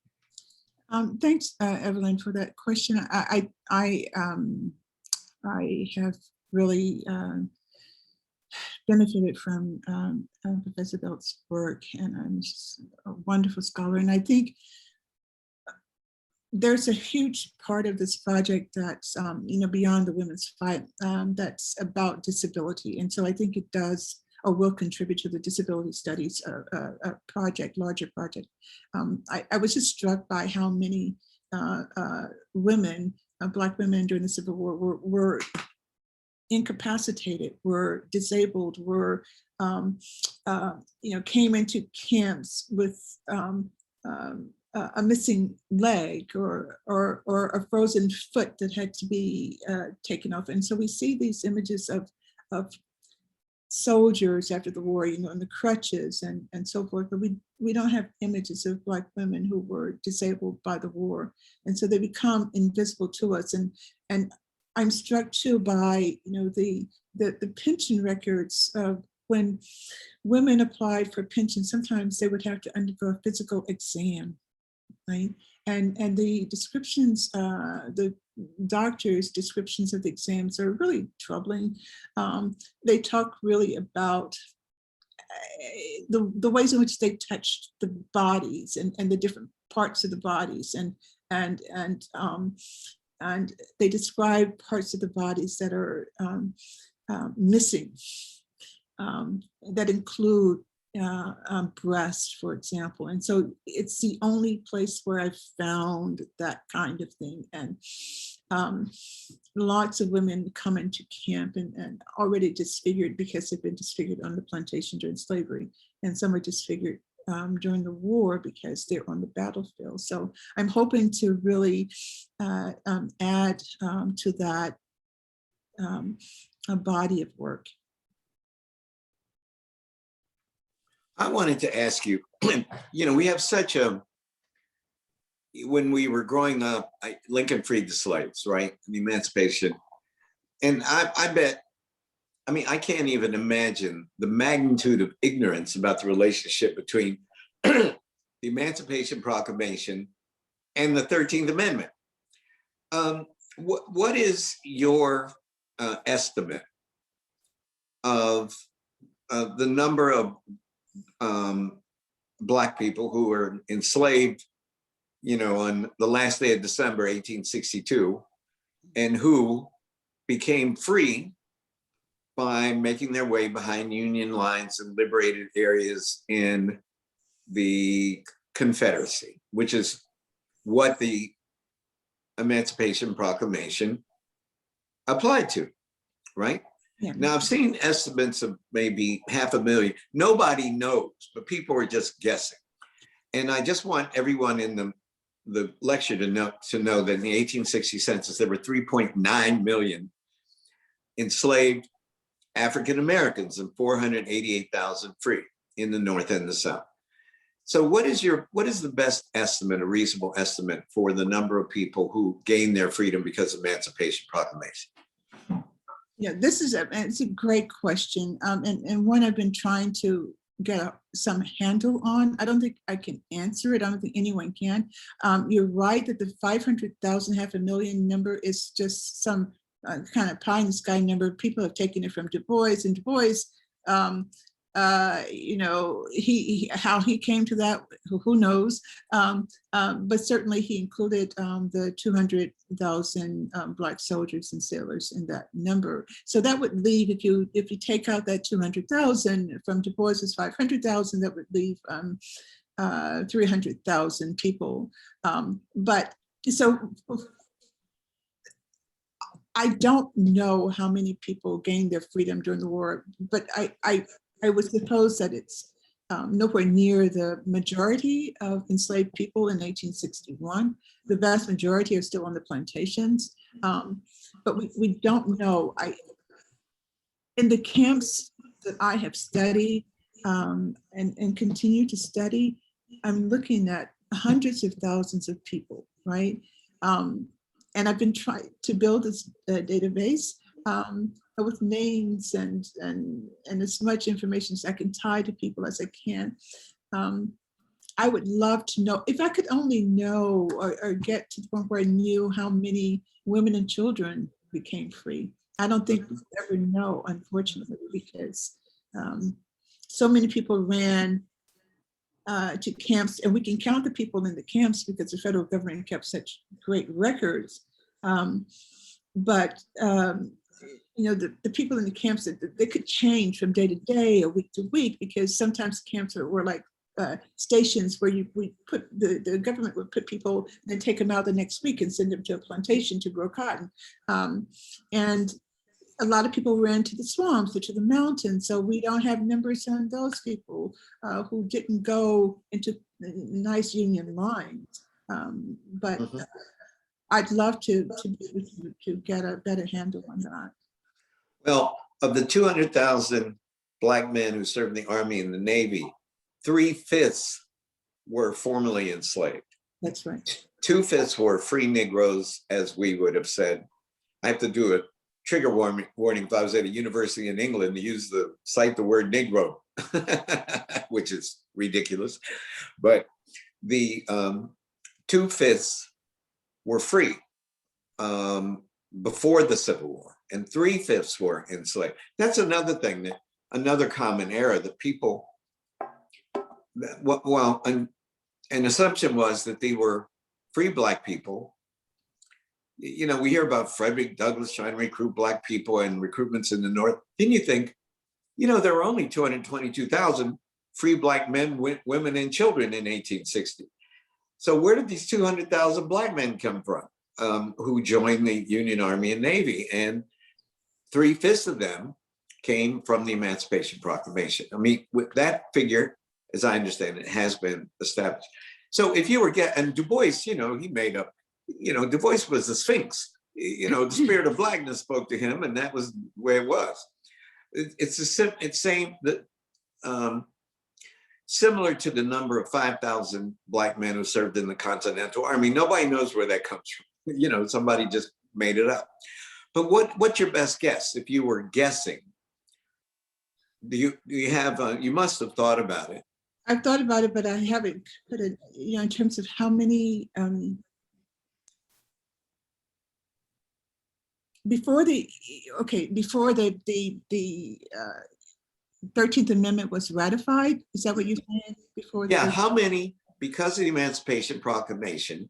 Thanks, Evelyn, for that question. I have really benefited from Professor Belt's work, and I'm just a wonderful scholar. And I think there's a huge part of this project that's, beyond the women's fight, that's about disability. And so I think it does or will contribute to the disability studies project, larger project. I was just struck by how many women, Black women during the Civil War were incapacitated, were disabled, were, came into camps with a missing leg or a frozen foot that had to be taken off. And so we see these images of soldiers after the war, in the crutches and so forth, but we don't have images of Black women who were disabled by the war. And so they become invisible to us. And I'm struck too by, the pension records of when women applied for pension, sometimes they would have to undergo a physical exam, right? And the descriptions, the doctors' descriptions of the exams are really troubling. They talk really about the ways in which they touched the bodies and the different parts of the bodies, and they describe parts of the bodies that are missing, that include breast, for example. And so it's the only place where I've found that kind of thing. And lots of women come into camp and already disfigured because they've been disfigured on the plantation during slavery. And some are disfigured during the war because they're on the battlefield. So I'm hoping to really add to that a body of work. I wanted to ask you, we have such a, when we were growing up, Lincoln freed the slaves, right? The Emancipation. And I bet, I can't even imagine the magnitude of ignorance about the relationship between the Emancipation Proclamation and the 13th Amendment. What is your estimate of the number of Black people who were enslaved, on the last day of December, 1862, and who became free by making their way behind Union lines and liberated areas in the Confederacy, which is what the Emancipation Proclamation applied to, right? Yeah. Now, I've seen estimates of maybe 500,000. Nobody knows, but people are just guessing. And I just want everyone in the lecture to know that in the 1860 census, there were 3.9 million enslaved African Americans and 488,000 free in the North and the South. So what is the best estimate, a reasonable estimate for the number of people who gained their freedom because of Emancipation Proclamation? Yeah, it's a great question, and one I've been trying to get some handle on. I don't think I can answer it. I don't think anyone can. You're right that the 500,000, 500,000 number is just some kind of pie in the sky number. People have taken it from Du Bois, and Du Bois, how he came to that, who knows? But certainly he included the 200,000 Black soldiers and sailors in that number. So that would leave, if you take out that 200,000 from Du Bois's 500,000, that would leave 300,000 people. But so I don't know how many people gained their freedom during the war, but I would suppose that it's nowhere near the majority of enslaved people in 1861. The vast majority are still on the plantations, but we don't know. In the camps that I have studied and continue to study, I'm looking at hundreds of thousands of people, right? And I've been trying to build this database with names and as much information as I can tie to people as I can. I would love to know, if I could only know or get to the point where I knew how many women and children became free. I don't think we'll ever know, unfortunately, because so many people ran to camps, and we can count the people in the camps because the federal government kept such great records. The people in the camps, they could change from day to day or week to week, because sometimes camps were like stations where the government would put people and then take them out the next week and send them to a plantation to grow cotton. And a lot of people ran to the swamps or to the mountains. So we don't have numbers on those people who didn't go into nice Union lines. But I'd love to get a better handle on that. Well, of the 200,000 Black men who served in the Army and the Navy, 3/5 were formerly enslaved. That's right. 2/5 were free Negroes, as we would have said. I have to do a trigger warning if I was at a university in England to cite the word Negro, which is ridiculous. But the 2/5 were free before the Civil War, and 3/5 were enslaved. That's another thing, another common error that people, an assumption was that they were free Black people. You know, we hear about Frederick Douglass trying to recruit Black people and recruitments in the North. Then you think, there were only 222,000 free Black men, women, and children in 1860. So where did these 200,000 Black men come from who joined the Union Army and Navy? And 3/5 of them came from the Emancipation Proclamation. I mean, with that figure, as I understand it, has been established. So if you were and Du Bois, he made up, Du Bois was the Sphinx. The spirit of Blackness spoke to him, and that was where it was. Similar to the number of 5,000 Black men who served in the Continental Army. Nobody knows where that comes from. Somebody just made it up. But what's your best guess? If you were guessing, do you have? You must have thought about it. I've thought about it, but I haven't put it. In terms of how many. Before the 13th Amendment was ratified, is that what you're saying? How many, because of the Emancipation Proclamation,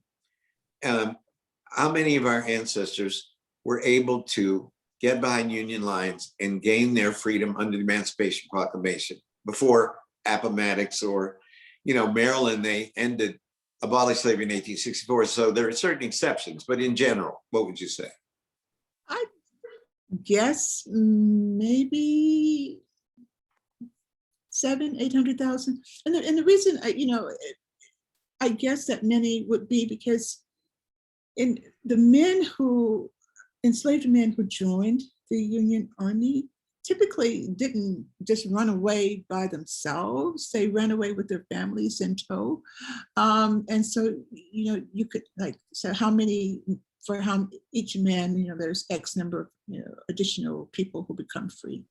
how many of our ancestors were able to get behind Union lines and gain their freedom under the Emancipation Proclamation? Before Appomattox or, Maryland, they ended abolished slavery in 1864. So there are certain exceptions, but in general, what would you say? I guess maybe 800,000. And the reason I guess that many would be because enslaved men who joined the Union Army typically didn't just run away by themselves. They ran away with their families in tow. And so, you could so how many, for each man, there's X number of additional people who become free.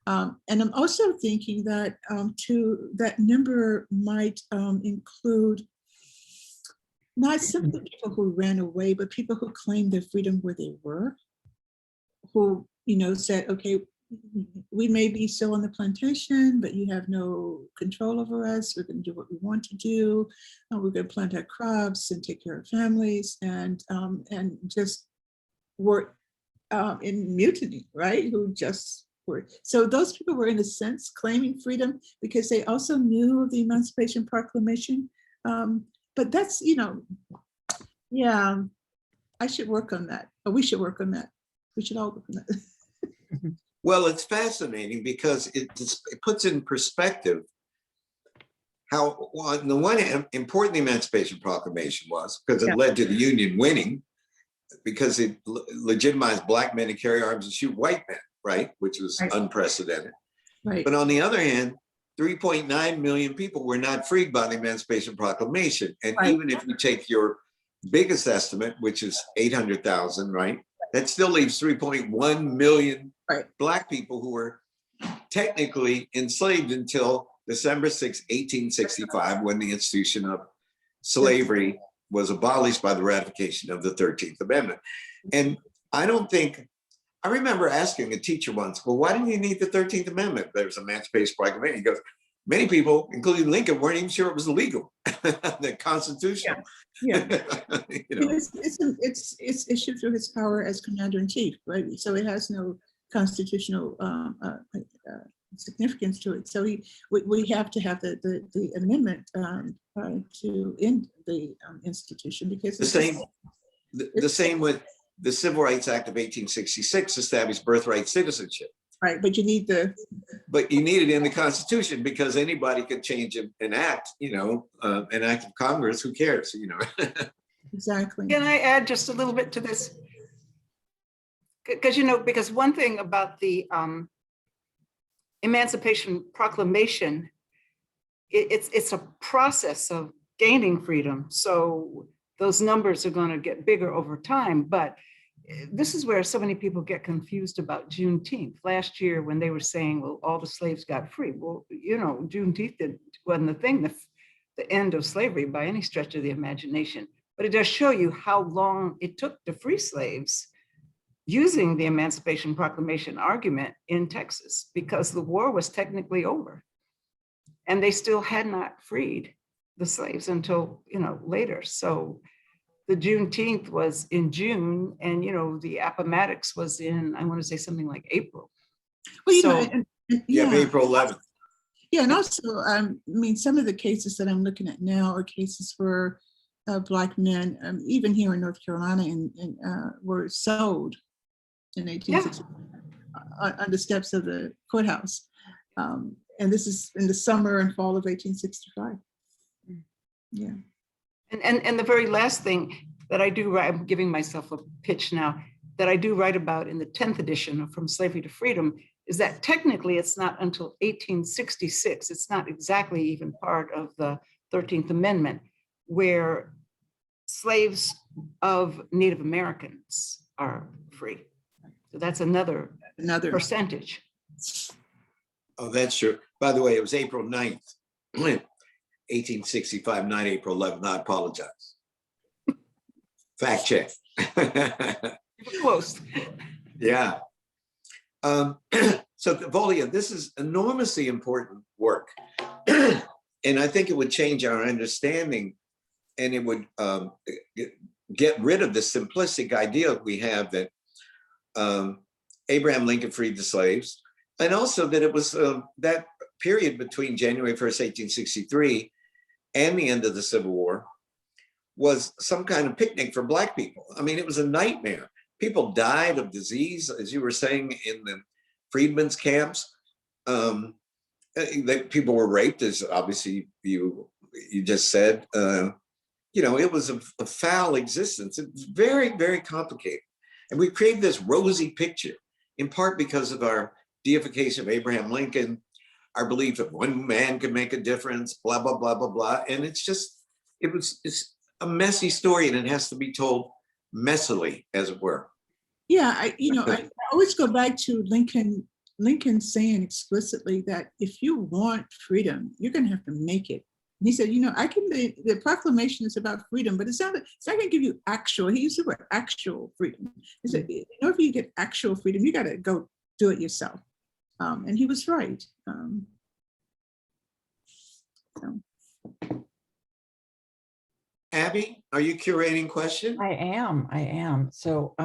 And I'm also thinking that that number might include not simply people who ran away, but people who claimed their freedom where they were, who said, okay, we may be still on the plantation, but you have no control over us. We're going to do what we want to do. We're going to plant our crops and take care of families, and just were in mutiny, right? Who just were. So those people were, in a sense, claiming freedom because they also knew of the Emancipation Proclamation. But that's, yeah, I should work on that. Or we should work on that. We should all work on that. Well, it's fascinating because it puts in perspective how, on the one hand, important the Emancipation Proclamation was, because it led to the Union winning, because it legitimized Black men to carry arms and shoot white men, right? Which was unprecedented. Right. But on the other hand, 3.9 million people were not freed by the Emancipation Proclamation. And even if you take your biggest estimate, which is 800,000, right? That still leaves 3.1 million Black people who were technically enslaved until December 6, 1865, when the institution of slavery was abolished by the ratification of the 13th Amendment. And I remember asking a teacher once, well, why didn't you need the 13th Amendment? There's Emancipation Proclamation. He goes, many people, including Lincoln, weren't even sure it was illegal, the Constitution. Yeah. It's issued through his power as commander-in-chief, right? So it has no constitutional significance to it. So we have to have the amendment to end the institution, because the same with the Civil Rights Act of 1866 established birthright citizenship. Right, but you need But you need it in the Constitution, because anybody could change an act, an act of Congress. Who cares, Exactly. Can I add just a little bit to this? Because one thing about the Emancipation Proclamation, it's a process of gaining freedom. So those numbers are going to get bigger over time. But this is where so many people get confused about Juneteenth. Last year, when they were saying, well, all the slaves got free. Well, Juneteenth wasn't the thing, the end of slavery by any stretch of the imagination. But it does show you how long it took to free slaves using the Emancipation Proclamation argument in Texas, because the war was technically over. And they still had not freed the slaves until, later. So the Juneteenth was in June, and, the Appomattox was in, I want to say something like April. Well, April 11th. Yeah, and also, some of the cases that I'm looking at now are cases where Black men, even here in North Carolina, were sold in 1860 on the steps of the courthouse. And this is in the summer and fall of 1865. Yeah. And the very last thing that I do write, I'm giving myself a pitch now, that I do write about in the 10th edition of From Slavery to Freedom, is that technically it's not until 1866, it's not exactly even part of the 13th Amendment, where slaves of Native Americans are free. So that's another percentage. Oh, that's true. By the way, it was April 9th, 1865, not April 11th. I apologize. Fact check. Close. Yeah. So Thavolia, this is enormously important work. And I think it would change our understanding, and it would get rid of the simplistic idea we have that Abraham Lincoln freed the slaves, and also that it was that period between January 1st, 1863 and the end of the Civil War was some kind of picnic for Black people. I mean, it was a nightmare. People died of disease, as you were saying, in the freedmen's camps. People were raped, as obviously you just said. It was a foul existence. It was very, very complicated. And we created this rosy picture, in part because of our deification of Abraham Lincoln, our belief that one man could make a difference, blah, blah, blah, blah, blah. And it's a messy story, and it has to be told messily, as it were. Yeah, I always go back to Lincoln saying explicitly that if you want freedom, you're going to have to make it. And he said, the proclamation is about freedom, but it's not going to give you actual, he used the word actual freedom. He said, if you get actual freedom, you got to go do it yourself. And he was right. Abby, are you curating question? I am. So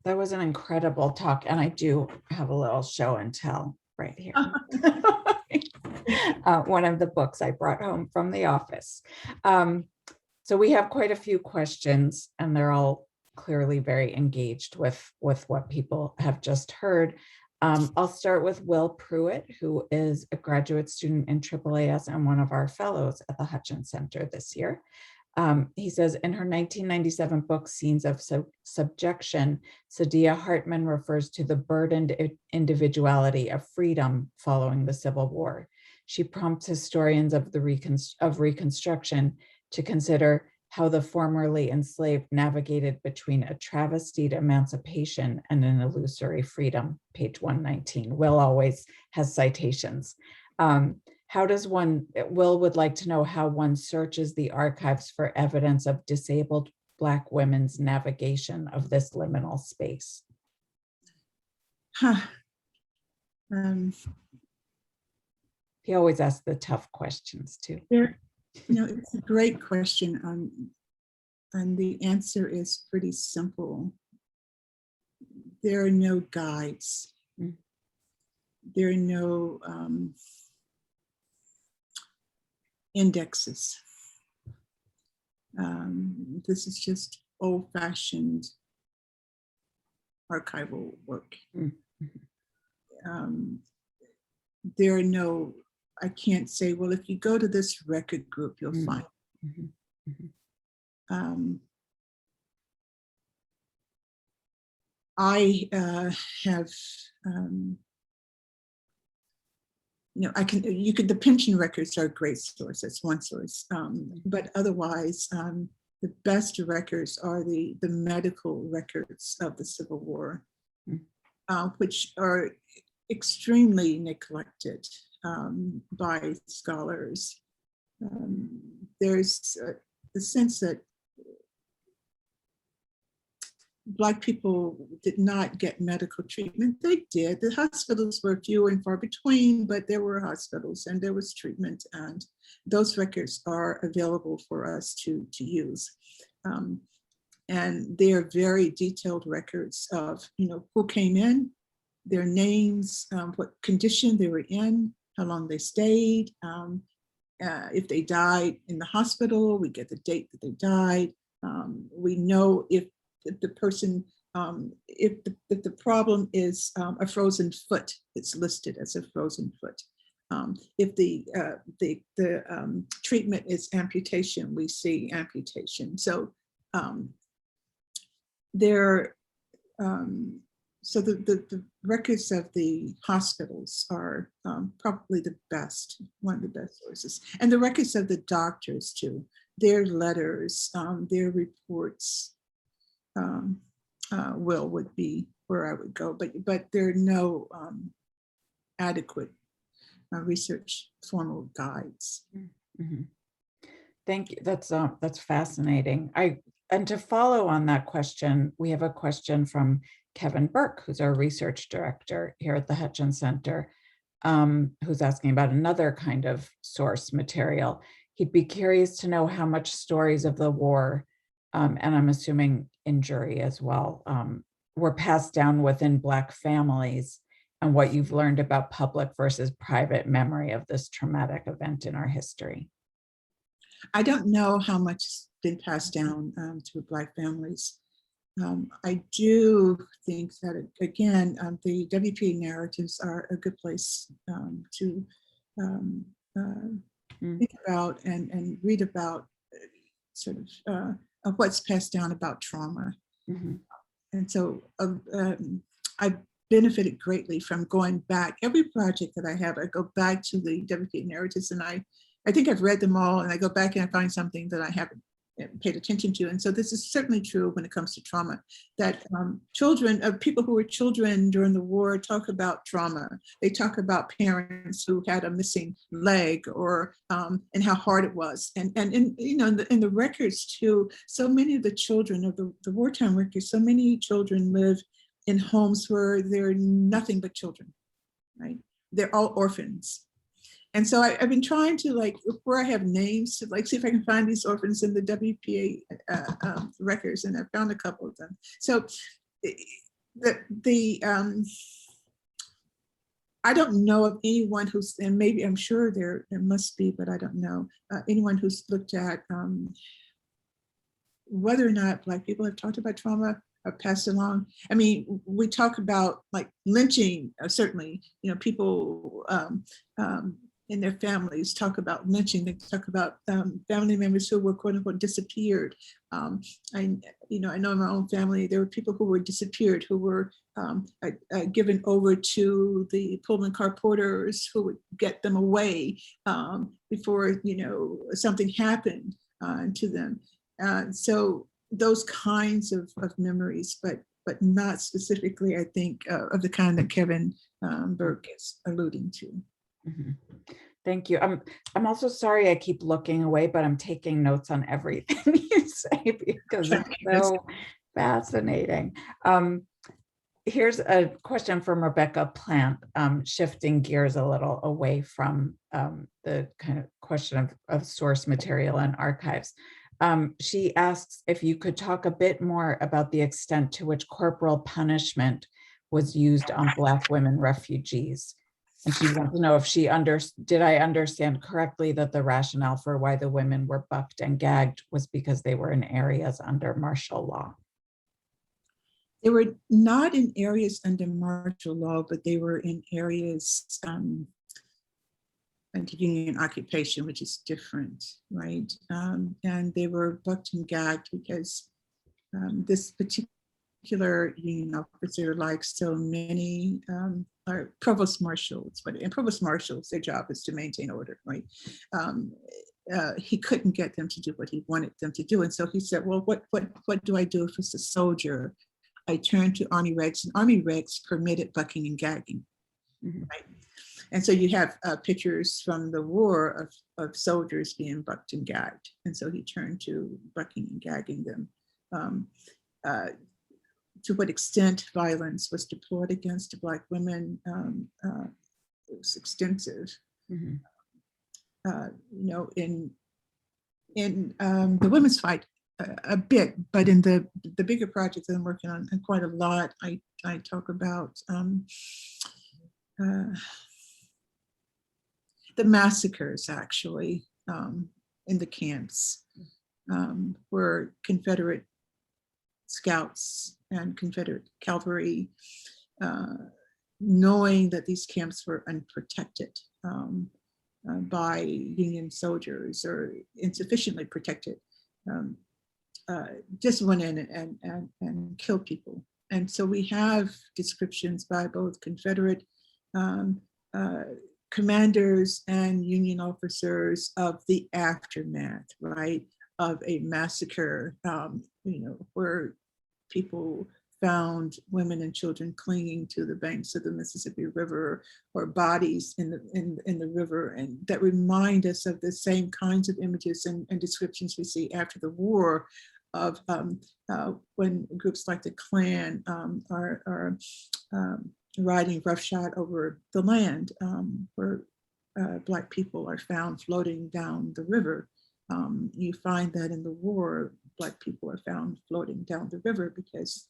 that was an incredible talk. And I do have a little show and tell right here. One of the books I brought home from the office. So we have quite a few questions, and they're all clearly very engaged with what people have just heard. I'll start with Will Pruitt, who is a graduate student in AAAS and one of our fellows at the Hutchins Center this year. He says, in her 1997 book, Scenes of Subjection, Saidiya Hartman refers to the burdened individuality of freedom following the Civil War. She prompts historians of Reconstruction to consider how the formerly enslaved navigated between a travestied emancipation and an illusory freedom, page 119. Will always has citations. Will would like to know how one searches the archives for evidence of disabled Black women's navigation of this liminal space. He always asks the tough questions too. It's a great question, and the answer is pretty simple. There are no guides. There are no indexes. This is just old-fashioned archival work. There are no, I can't say, well, if you go to this record group, you'll find. I have, the pension records are a great source. That's one source. But otherwise, the best records are the medical records of the Civil War, which are extremely neglected by scholars. There's a sense that Black people did not get medical treatment. They did. The hospitals were few and far between, but there were hospitals and there was treatment, and those records are available for us to use. And they are very detailed records of, who came in, their names, what condition they were in, how long they stayed. If they died in the hospital, we get the date that they died. We know if the person, if the problem is a frozen foot, it's listed as a frozen foot. If the treatment is amputation, we see amputation. So so the records of the hospitals are probably the best, one of the best sources. And the records of the doctors too, their letters, their reports, would be where I would go, but there are no adequate research formal guides. Thank you. That's fascinating. And to follow on that question, we have a question from Kevin Burke, who's our research director here at the Hutchins Center, who's asking about another kind of source material. He'd be curious to know how much stories of the war, and I'm assuming injury as well, were passed down within Black families, and what you've learned about public versus private memory of this traumatic event in our history. I don't know how much been passed down to Black families. I do think that, again, the WPA narratives are a good place to think about and read about sort of what's passed down about trauma. Mm-hmm. And so I benefited greatly from going back. Every project that I have, I go back to the WPA narratives, and I think I've read them all, and I go back and I find something that I haven't paid attention to. And so this is certainly true when it comes to trauma, that people who were children during the war talk about trauma. They talk about parents who had a missing leg, or and how hard it was. And in the records too, so many of the children of the wartime records, so many children live in homes where they're nothing but children, right? They're all orphans. And so I've been trying to, like, where I have names, to like see if I can find these orphans in the WPA records, and I found a couple of them. So I don't know of anyone who's, and maybe I'm sure there must be, but I don't know, anyone who's looked at whether or not Black people have talked about trauma or passed along. I mean, we talk about like lynching, certainly, people in their families talk about lynching. They talk about family members who were quote unquote disappeared. I know in my own family, there were people who were disappeared, who were given over to the Pullman car porters who would get them away before, something happened to them. So those kinds of memories, but not specifically, I think, of the kind that Kevin Burke is alluding to. Mm-hmm. Thank you. I'm also sorry I keep looking away, but I'm taking notes on everything you say because it's so fascinating. Here's a question from Rebecca Plant, shifting gears a little away from the kind of question of source material and archives. She asks if you could talk a bit more about the extent to which corporal punishment was used on Black women refugees. And she wants to know if did I understand correctly that the rationale for why the women were bucked and gagged was because they were in areas under martial law? They were not in areas under martial law, but they were in areas under Union occupation, which is different, right? And they were bucked and gagged because this particular Union officer, like so many provost marshals, but in provost marshals, their job is to maintain order, right? He couldn't get them to do what he wanted them to do. And so he said, well, what do I do if it's a soldier? I turned to Army regs, and Army regs permitted bucking and gagging, right? And so you have pictures from the war of soldiers being bucked and gagged. And so he turned to bucking and gagging them. To what extent violence was deployed against Black women, it was extensive. Mm-hmm. In the women's fight, a bit, but in the bigger project that I'm working on, and quite a lot, I talk about the massacres, actually, in the camps, where Confederate scouts and Confederate cavalry, knowing that these camps were unprotected by Union soldiers or insufficiently protected, just went in and killed people. And so we have descriptions by both Confederate commanders and Union officers of the aftermath, right, of a massacre, where people found women and children clinging to the banks of the Mississippi River, or bodies in the river, and that remind us of the same kinds of images and descriptions we see after the war of when groups like the Klan are riding roughshod over the land, where Black people are found floating down the river. You find that in the war, Black people are found floating down the river because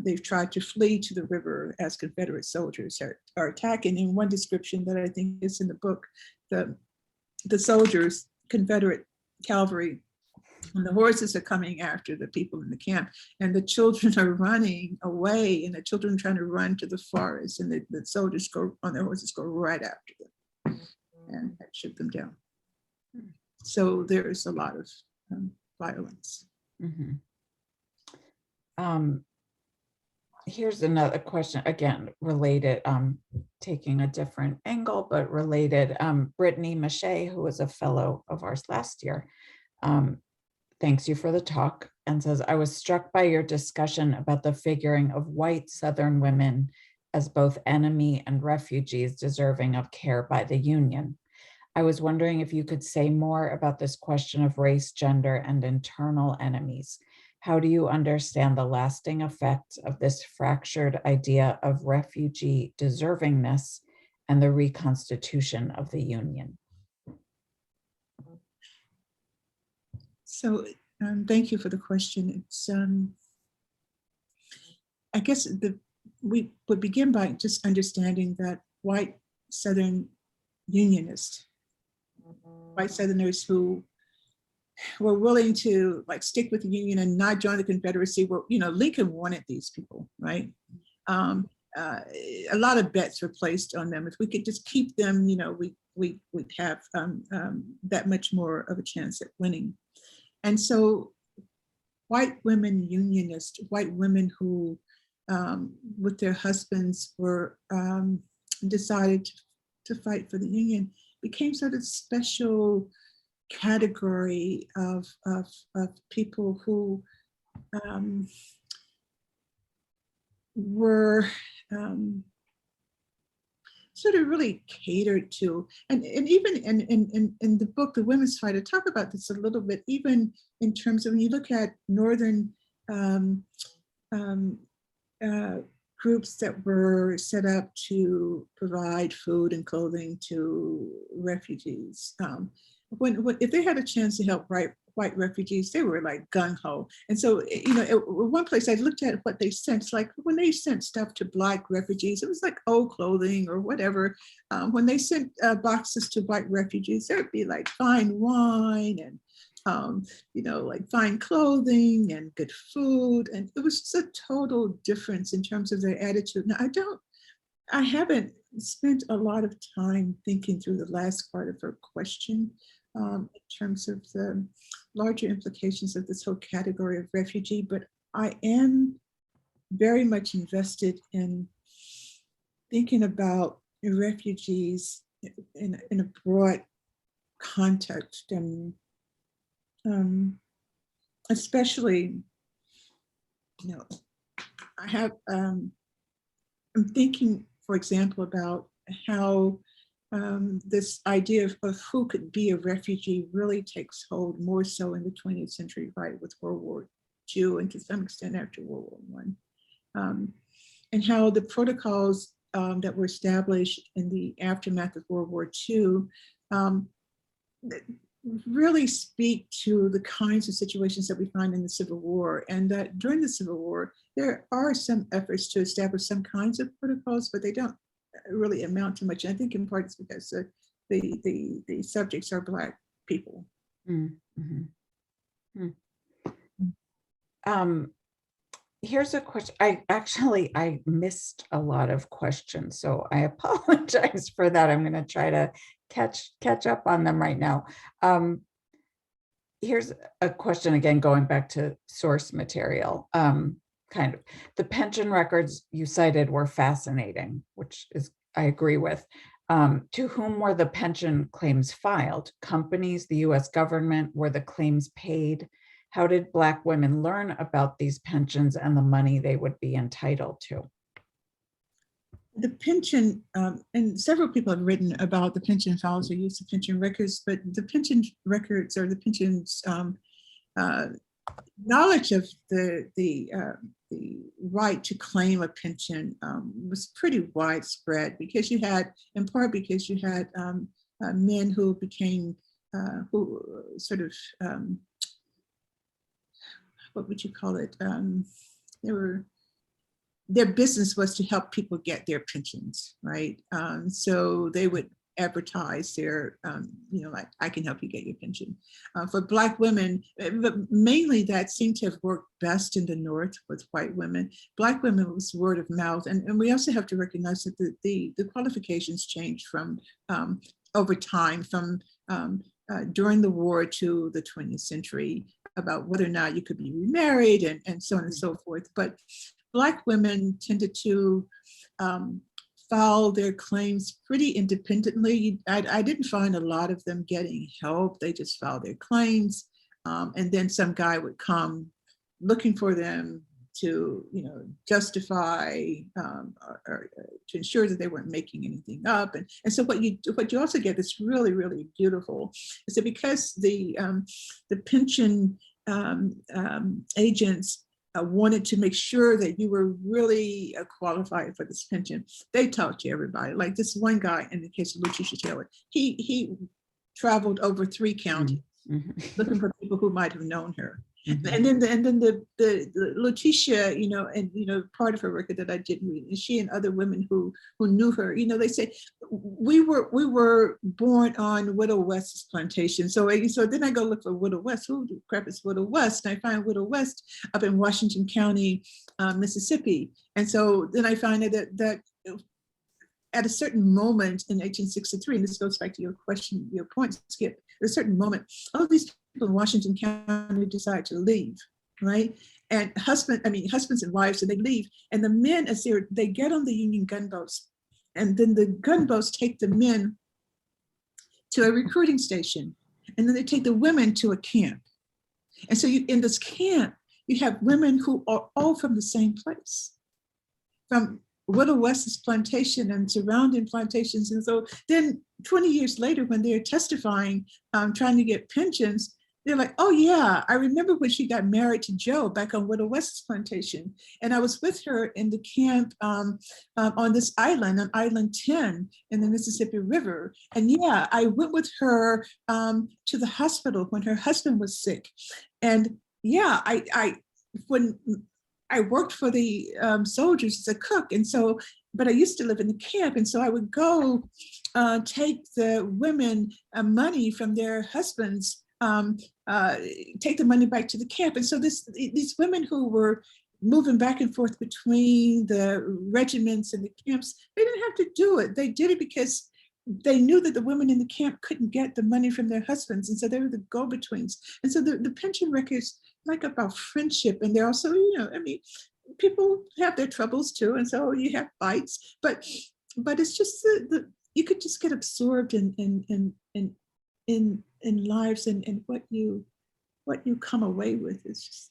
they've tried to flee to the river as Confederate soldiers are attacking. In one description that I think is in the book, the soldiers, Confederate cavalry, And the horses are coming after the people in the camp, and the children are running away, and the children are trying to run to the forest, and the soldiers go on their horses, go right after them and shoot them down. So there is a lot of violence. Mhm. Here's another question, again, related, taking a different angle, but related. Brittany Mache, who was a fellow of ours last year, thanks you for the talk and says, I was struck by your discussion about the figuring of white Southern women as both enemy and refugees deserving of care by the Union. I was wondering if you could say more about this question of race, gender, and internal enemies. How do you understand the lasting effects of this fractured idea of refugee deservingness and the reconstitution of the Union? So thank you for the question. It's I guess we would begin by just understanding that white Southern Unionists, white Southerners who were willing to like stick with the Union and not join the Confederacy, were, you know, Lincoln wanted these people, right? A lot of bets were placed on them. If we could just keep them, you know, we'd have that much more of a chance at winning. And so white women Unionists, white women who with their husbands were decided to fight for the Union, became sort of special category of people who were sort of really catered to. And even in the book, The Women's Fight, I talk about this a little bit, even in terms of when you look at Northern groups that were set up to provide food and clothing to refugees. If they had a chance to help white refugees, they were like gung-ho. And so, you know, one place I looked at what they sent, it's like when they sent stuff to Black refugees, it was like old clothing or whatever. When they sent boxes to white refugees, there would be like fine wine and you know, like fine clothing and good food. And it was just a total difference in terms of their attitude. Now, I haven't spent a lot of time thinking through the last part of her question in terms of the larger implications of this whole category of refugee, but I am very much invested in thinking about refugees in a broad context, and especially, you know, I'm thinking, for example, about how this idea of who could be a refugee really takes hold more so in the 20th century, right, with World War II and to some extent after World War I, and how the protocols that were established in the aftermath of World War II really speak to the kinds of situations that we find in the Civil War, and that during the Civil War, there are some efforts to establish some kinds of protocols, but they don't really amount to much. And I think in part it's because the subjects are Black people. Mm-hmm. Here's a question. I missed a lot of questions, so I apologize for that. I'm going to try to catch up on them right now. Here's a question again, going back to source material. Kind of the pension records you cited were fascinating, which is I agree with. To whom were the pension claims filed? Companies, the US government? Were the claims paid? How did Black women learn about these pensions and the money they would be entitled to? The pension, and several people have written about the pension files or use of pension records, but the pension records or the pensions knowledge of the right to claim a pension was pretty widespread, because you had, in part because you had men who became, who sort of, what would you call it? Their business was to help people get their pensions, right? So they would advertise their, like, I can help you get your pension. For Black women, but mainly that seemed to have worked best in the North with white women. Black women was word of mouth. And we also have to recognize that the qualifications changed from over time, from during the war to the 20th century, about whether or not you could be remarried and so on and so forth. But Black women tended to file their claims pretty independently. I didn't find a lot of them getting help. They just filed their claims. And then some guy would come looking for them to, justify or to ensure that they weren't making anything up. And so what you also get that's really, really beautiful is that because the pension agents wanted to make sure that you were really qualified for this pension, they talked to everybody. Like this one guy, in the case of Letitia Taylor, he traveled over 3 counties looking for people who might have known her. And then the Letitia, part of her record that I didn't read, and she and other women who knew her, they say we were born on Widow West's plantation. So then I go look for Widow West. Who the crap is Widow West? And I find Widow West up in Washington County, Mississippi. And so then I find that at a certain moment in 1863, and this goes back to your point, Skip, at a certain moment, all of these people in Washington County decide to leave, right? And husbands and wives, and they leave. And the men, as they get on the Union gunboats, and then the gunboats take the men to a recruiting station, and then they take the women to a camp. And so in this camp, you have women who are all from the same place, from Widow West's plantation and surrounding plantations. And so then 20 years later, when they're testifying, trying to get pensions, they're like, oh yeah, I remember when she got married to Joe back on Widow West's plantation. And I was with her in the camp on this island, on Island 10 in the Mississippi River. And yeah, I went with her to the hospital when her husband was sick. And yeah, when I worked for the soldiers as a cook. And so, but I used to live in the camp. And so I would go take the women money from their husbands, take the money back to the camp. And so these women who were moving back and forth between the regiments and the camps, they didn't have to do it. They did it because they knew that the women in the camp couldn't get the money from their husbands. And so they were the go-betweens. And so the pension records like about friendship. And they're also, people have their troubles too. And so you have fights, but it's just you could just get absorbed in lives, and what you come away with is just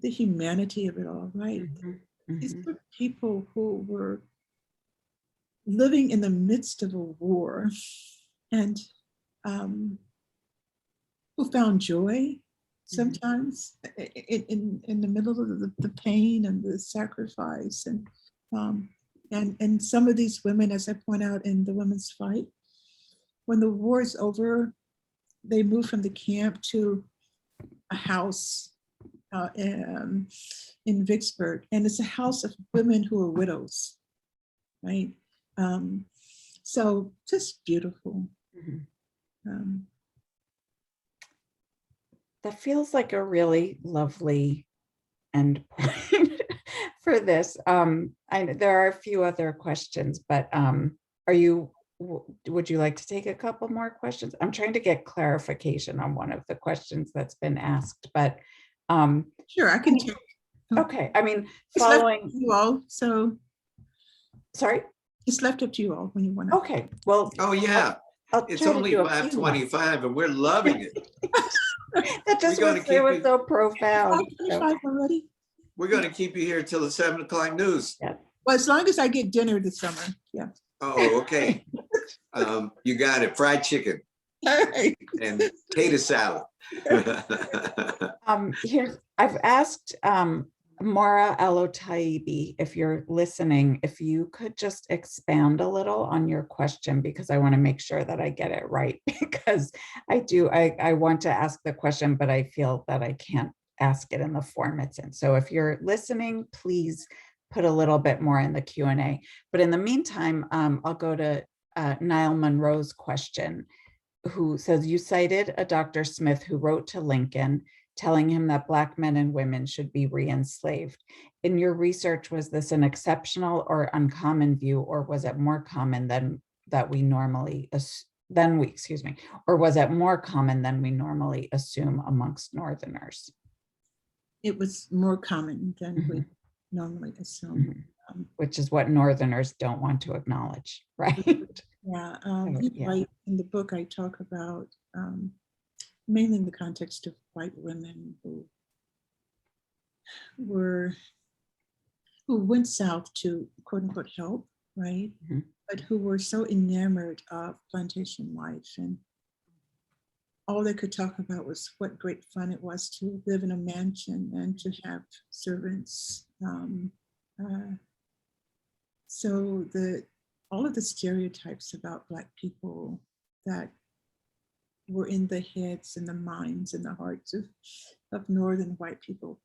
the humanity of it all, right? These were people who were living in the midst of a war and who found joy sometimes in the middle of the pain and the sacrifice. And some of these women, as I point out in The Women's Fight, when the war is over, they move from the camp to a house in Vicksburg. And it's a house of women who are widows, right? So just beautiful. That feels like a really lovely end point for this. There are a few other questions, but would you like to take a couple more questions? I'm trying to get clarification on one of the questions that's been asked, but sure, I can take. Okay, It's following left to you all, so sorry, it's left up to you all when you want to. okay, well, Oh, yeah. It's only 5:25 and we're loving it. That just was so profound. 5:25 already? We're going to keep you here till the 7 o'clock news. Yeah. Well, as long as I get dinner this summer, yeah. Oh, okay. You got it. Fried chicken All right. and potato salad. I've asked Mara Alotaibi, if you're listening, if you could just expand a little on your question, because I want to make sure that I get it right, because I want to ask the question, but I feel that I can't ask it in the form it's in. So if you're listening, please put a little bit more in the Q&A. But in the meantime, I'll go to Niall Monroe's question, who says, you cited a Dr. Smith who wrote to Lincoln telling him that Black men and women should be re-enslaved. In your research, was this an exceptional or uncommon view, or was it more common than we normally or was it more common than we normally assume amongst Northerners? It was more common than we normally assume. Which is what Northerners don't want to acknowledge, right? Yeah, yeah. Right. In the book, I talk about mainly in the context of white women who went south to quote unquote help, right? But who were so enamored of plantation life, and all they could talk about was what great fun it was to live in a mansion and to have servants. So all of the stereotypes about Black people that were in the heads and the minds and the hearts of Northern white people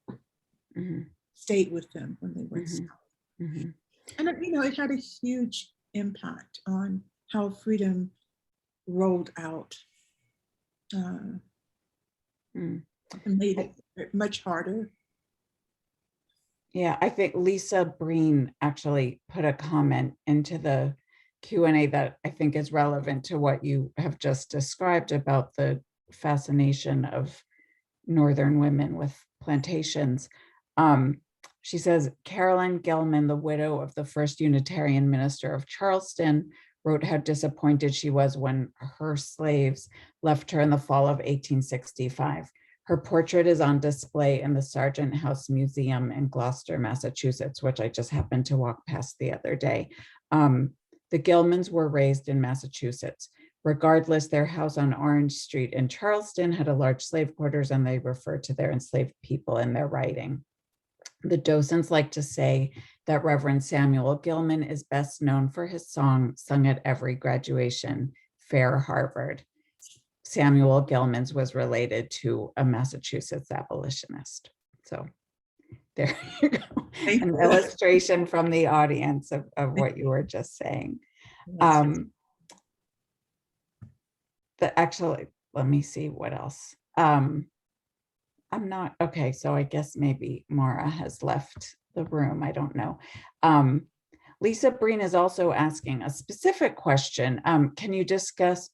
stayed with them when they went south. And it had a huge impact on how freedom rolled out and made it much harder. Yeah, I think Lisa Breen actually put a comment into the Q&A that I think is relevant to what you have just described about the fascination of Northern women with plantations. She says, Carolyn Gilman, the widow of the first Unitarian minister of Charleston, wrote how disappointed she was when her slaves left her in the fall of 1865. Her portrait is on display in the Sargent House Museum in Gloucester, Massachusetts, which I just happened to walk past the other day. The Gilmans were raised in Massachusetts. Regardless, their house on Orange Street in Charleston had a large slave quarters, and they referred to their enslaved people in their writing. The docents like to say that Reverend Samuel Gilman is best known for his song sung at every graduation, Fair Harvard. Samuel Gilman's was related to a Massachusetts abolitionist. So there you go. An illustration from the audience of what you were just saying. Actually, let me see what else. I'm not, okay, so I guess maybe Mara has left the room, I don't know. Lisa Breen is also asking a specific question. Can you discuss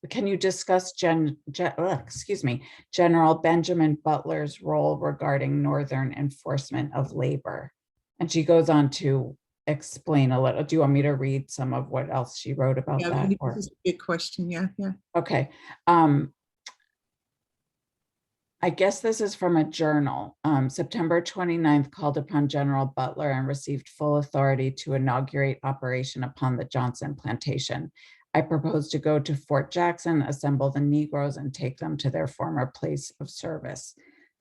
General Benjamin Butler's role regarding Northern enforcement of labor? And she goes on to explain a little. Do you want me to read some of what else she wrote about that? This is a good question, yeah. Okay. I guess this is from a journal. September 29th called upon General Butler and received full authority to inaugurate operation upon the Johnson plantation. I propose to go to Fort Jackson, assemble the Negroes, and take them to their former place of service.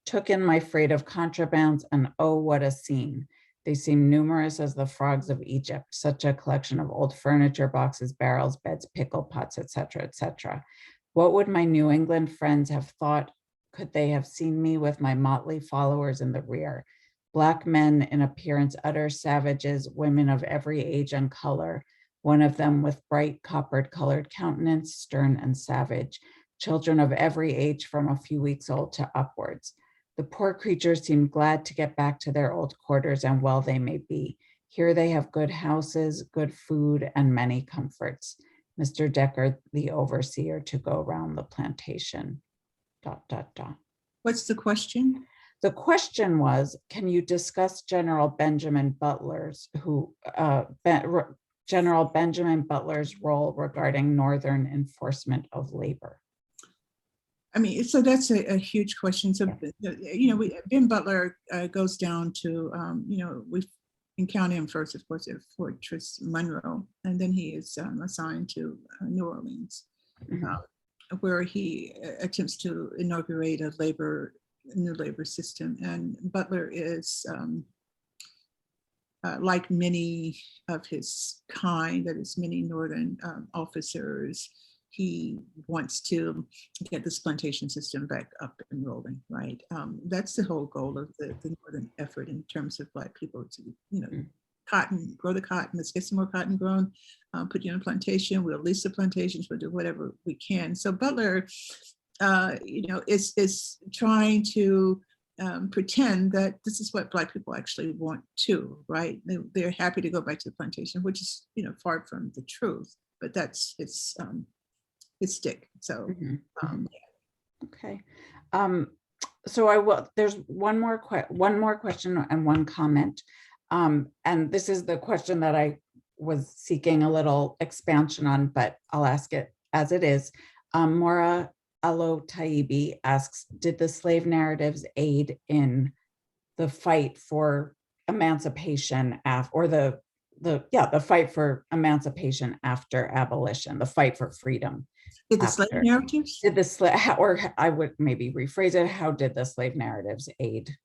Took in my freight of contrabands, and oh, what a scene. They seem numerous as the frogs of Egypt, such a collection of old furniture, boxes, barrels, beds, pickle pots, etc., etc. What would my New England friends have thought could they have seen me with my motley followers in the rear? Black men in appearance, utter savages, women of every age and color, one of them with bright coppered colored countenance, stern and savage, children of every age from a few weeks old to upwards. The poor creatures seemed glad to get back to their old quarters, and well they may be. Here they have good houses, good food, and many comforts. Mr. Decker, the overseer, to go round the plantation. ... What's the question? The question was, can you discuss General Benjamin Butler's role regarding Northern enforcement of labor? I mean, so that's a huge question. So, Ben Butler goes down to, we encounter him first, of course, at Fortress Monroe, and then he is assigned to New Orleans, where he attempts to inaugurate a new labor system. And Butler is, like many of his kind, that is many Northern officers, he wants to get this plantation system back up and rolling, right? That's the whole goal of the Northern effort in terms of Black people to, cotton, grow the cotton, let's get some more cotton grown, put you on a plantation, we'll lease the plantations, we'll do whatever we can. So Butler, is trying to pretend that this is what Black people actually want too, right? They're happy to go back to the plantation, which is, far from the truth, but that's his stick. So, Okay. So there's one more question and one comment. And this is the question that I was seeking a little expansion on, but I'll ask it as it is. Mora Alo Taibi asks, did the slave narratives aid in the fight for emancipation or the fight for emancipation after abolition, the fight for freedom? Did the slave narratives? Or I would maybe rephrase it, how did the slave narratives aid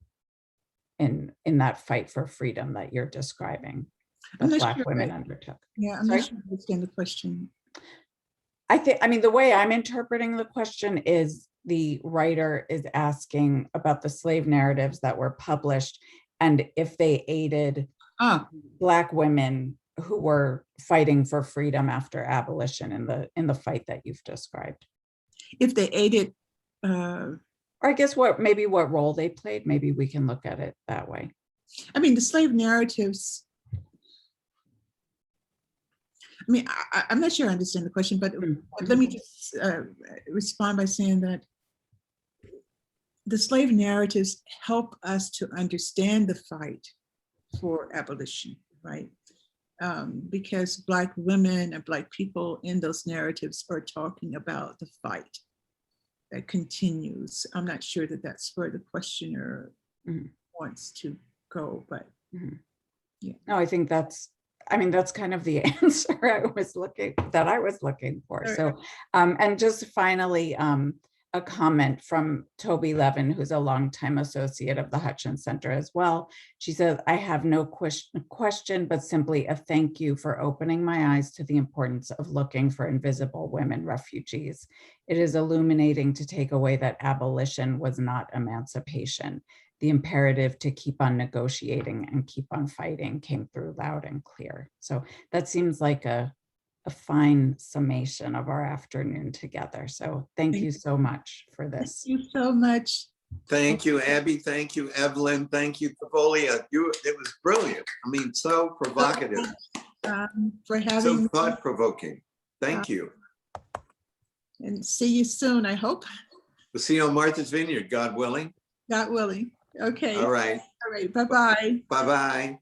in that fight for freedom that you're describing that Black women undertook? Yeah, I'm not sure I understand the question. The way I'm interpreting the question is the writer is asking about the slave narratives that were published and if they aided Black women who were fighting for freedom after abolition in the fight that you've described. If they aided, or I guess what role they played, maybe we can look at it that way. The slave narratives, I'm not sure I understand the question, but let me just respond by saying that the slave narratives help us to understand the fight for abolition, right? Because Black women and Black people in those narratives are talking about the fight that continues. I'm not sure that that's where the questioner wants to go, but yeah. No, I think that's kind of the answer I was looking for. Right. So, and just finally, a comment from Toby Levin, who's a longtime associate of the Hutchins Center as well. She says, I have no question, but simply a thank you for opening my eyes to the importance of looking for invisible women refugees. It is illuminating to take away that abolition was not emancipation. The imperative to keep on negotiating and keep on fighting came through loud and clear. So that seems like a fine summation of our afternoon together. So thank you so much for this. Thank you so much. Thank you, Abby. Thank you, Evelyn. Thank you, Thavolia. It was brilliant. So provocative. For having so thought-provoking. Thank you. And see you soon, I hope. We'll see you on Martha's Vineyard, God willing. God willing. Okay. All right. All right. Bye-bye. Bye-bye.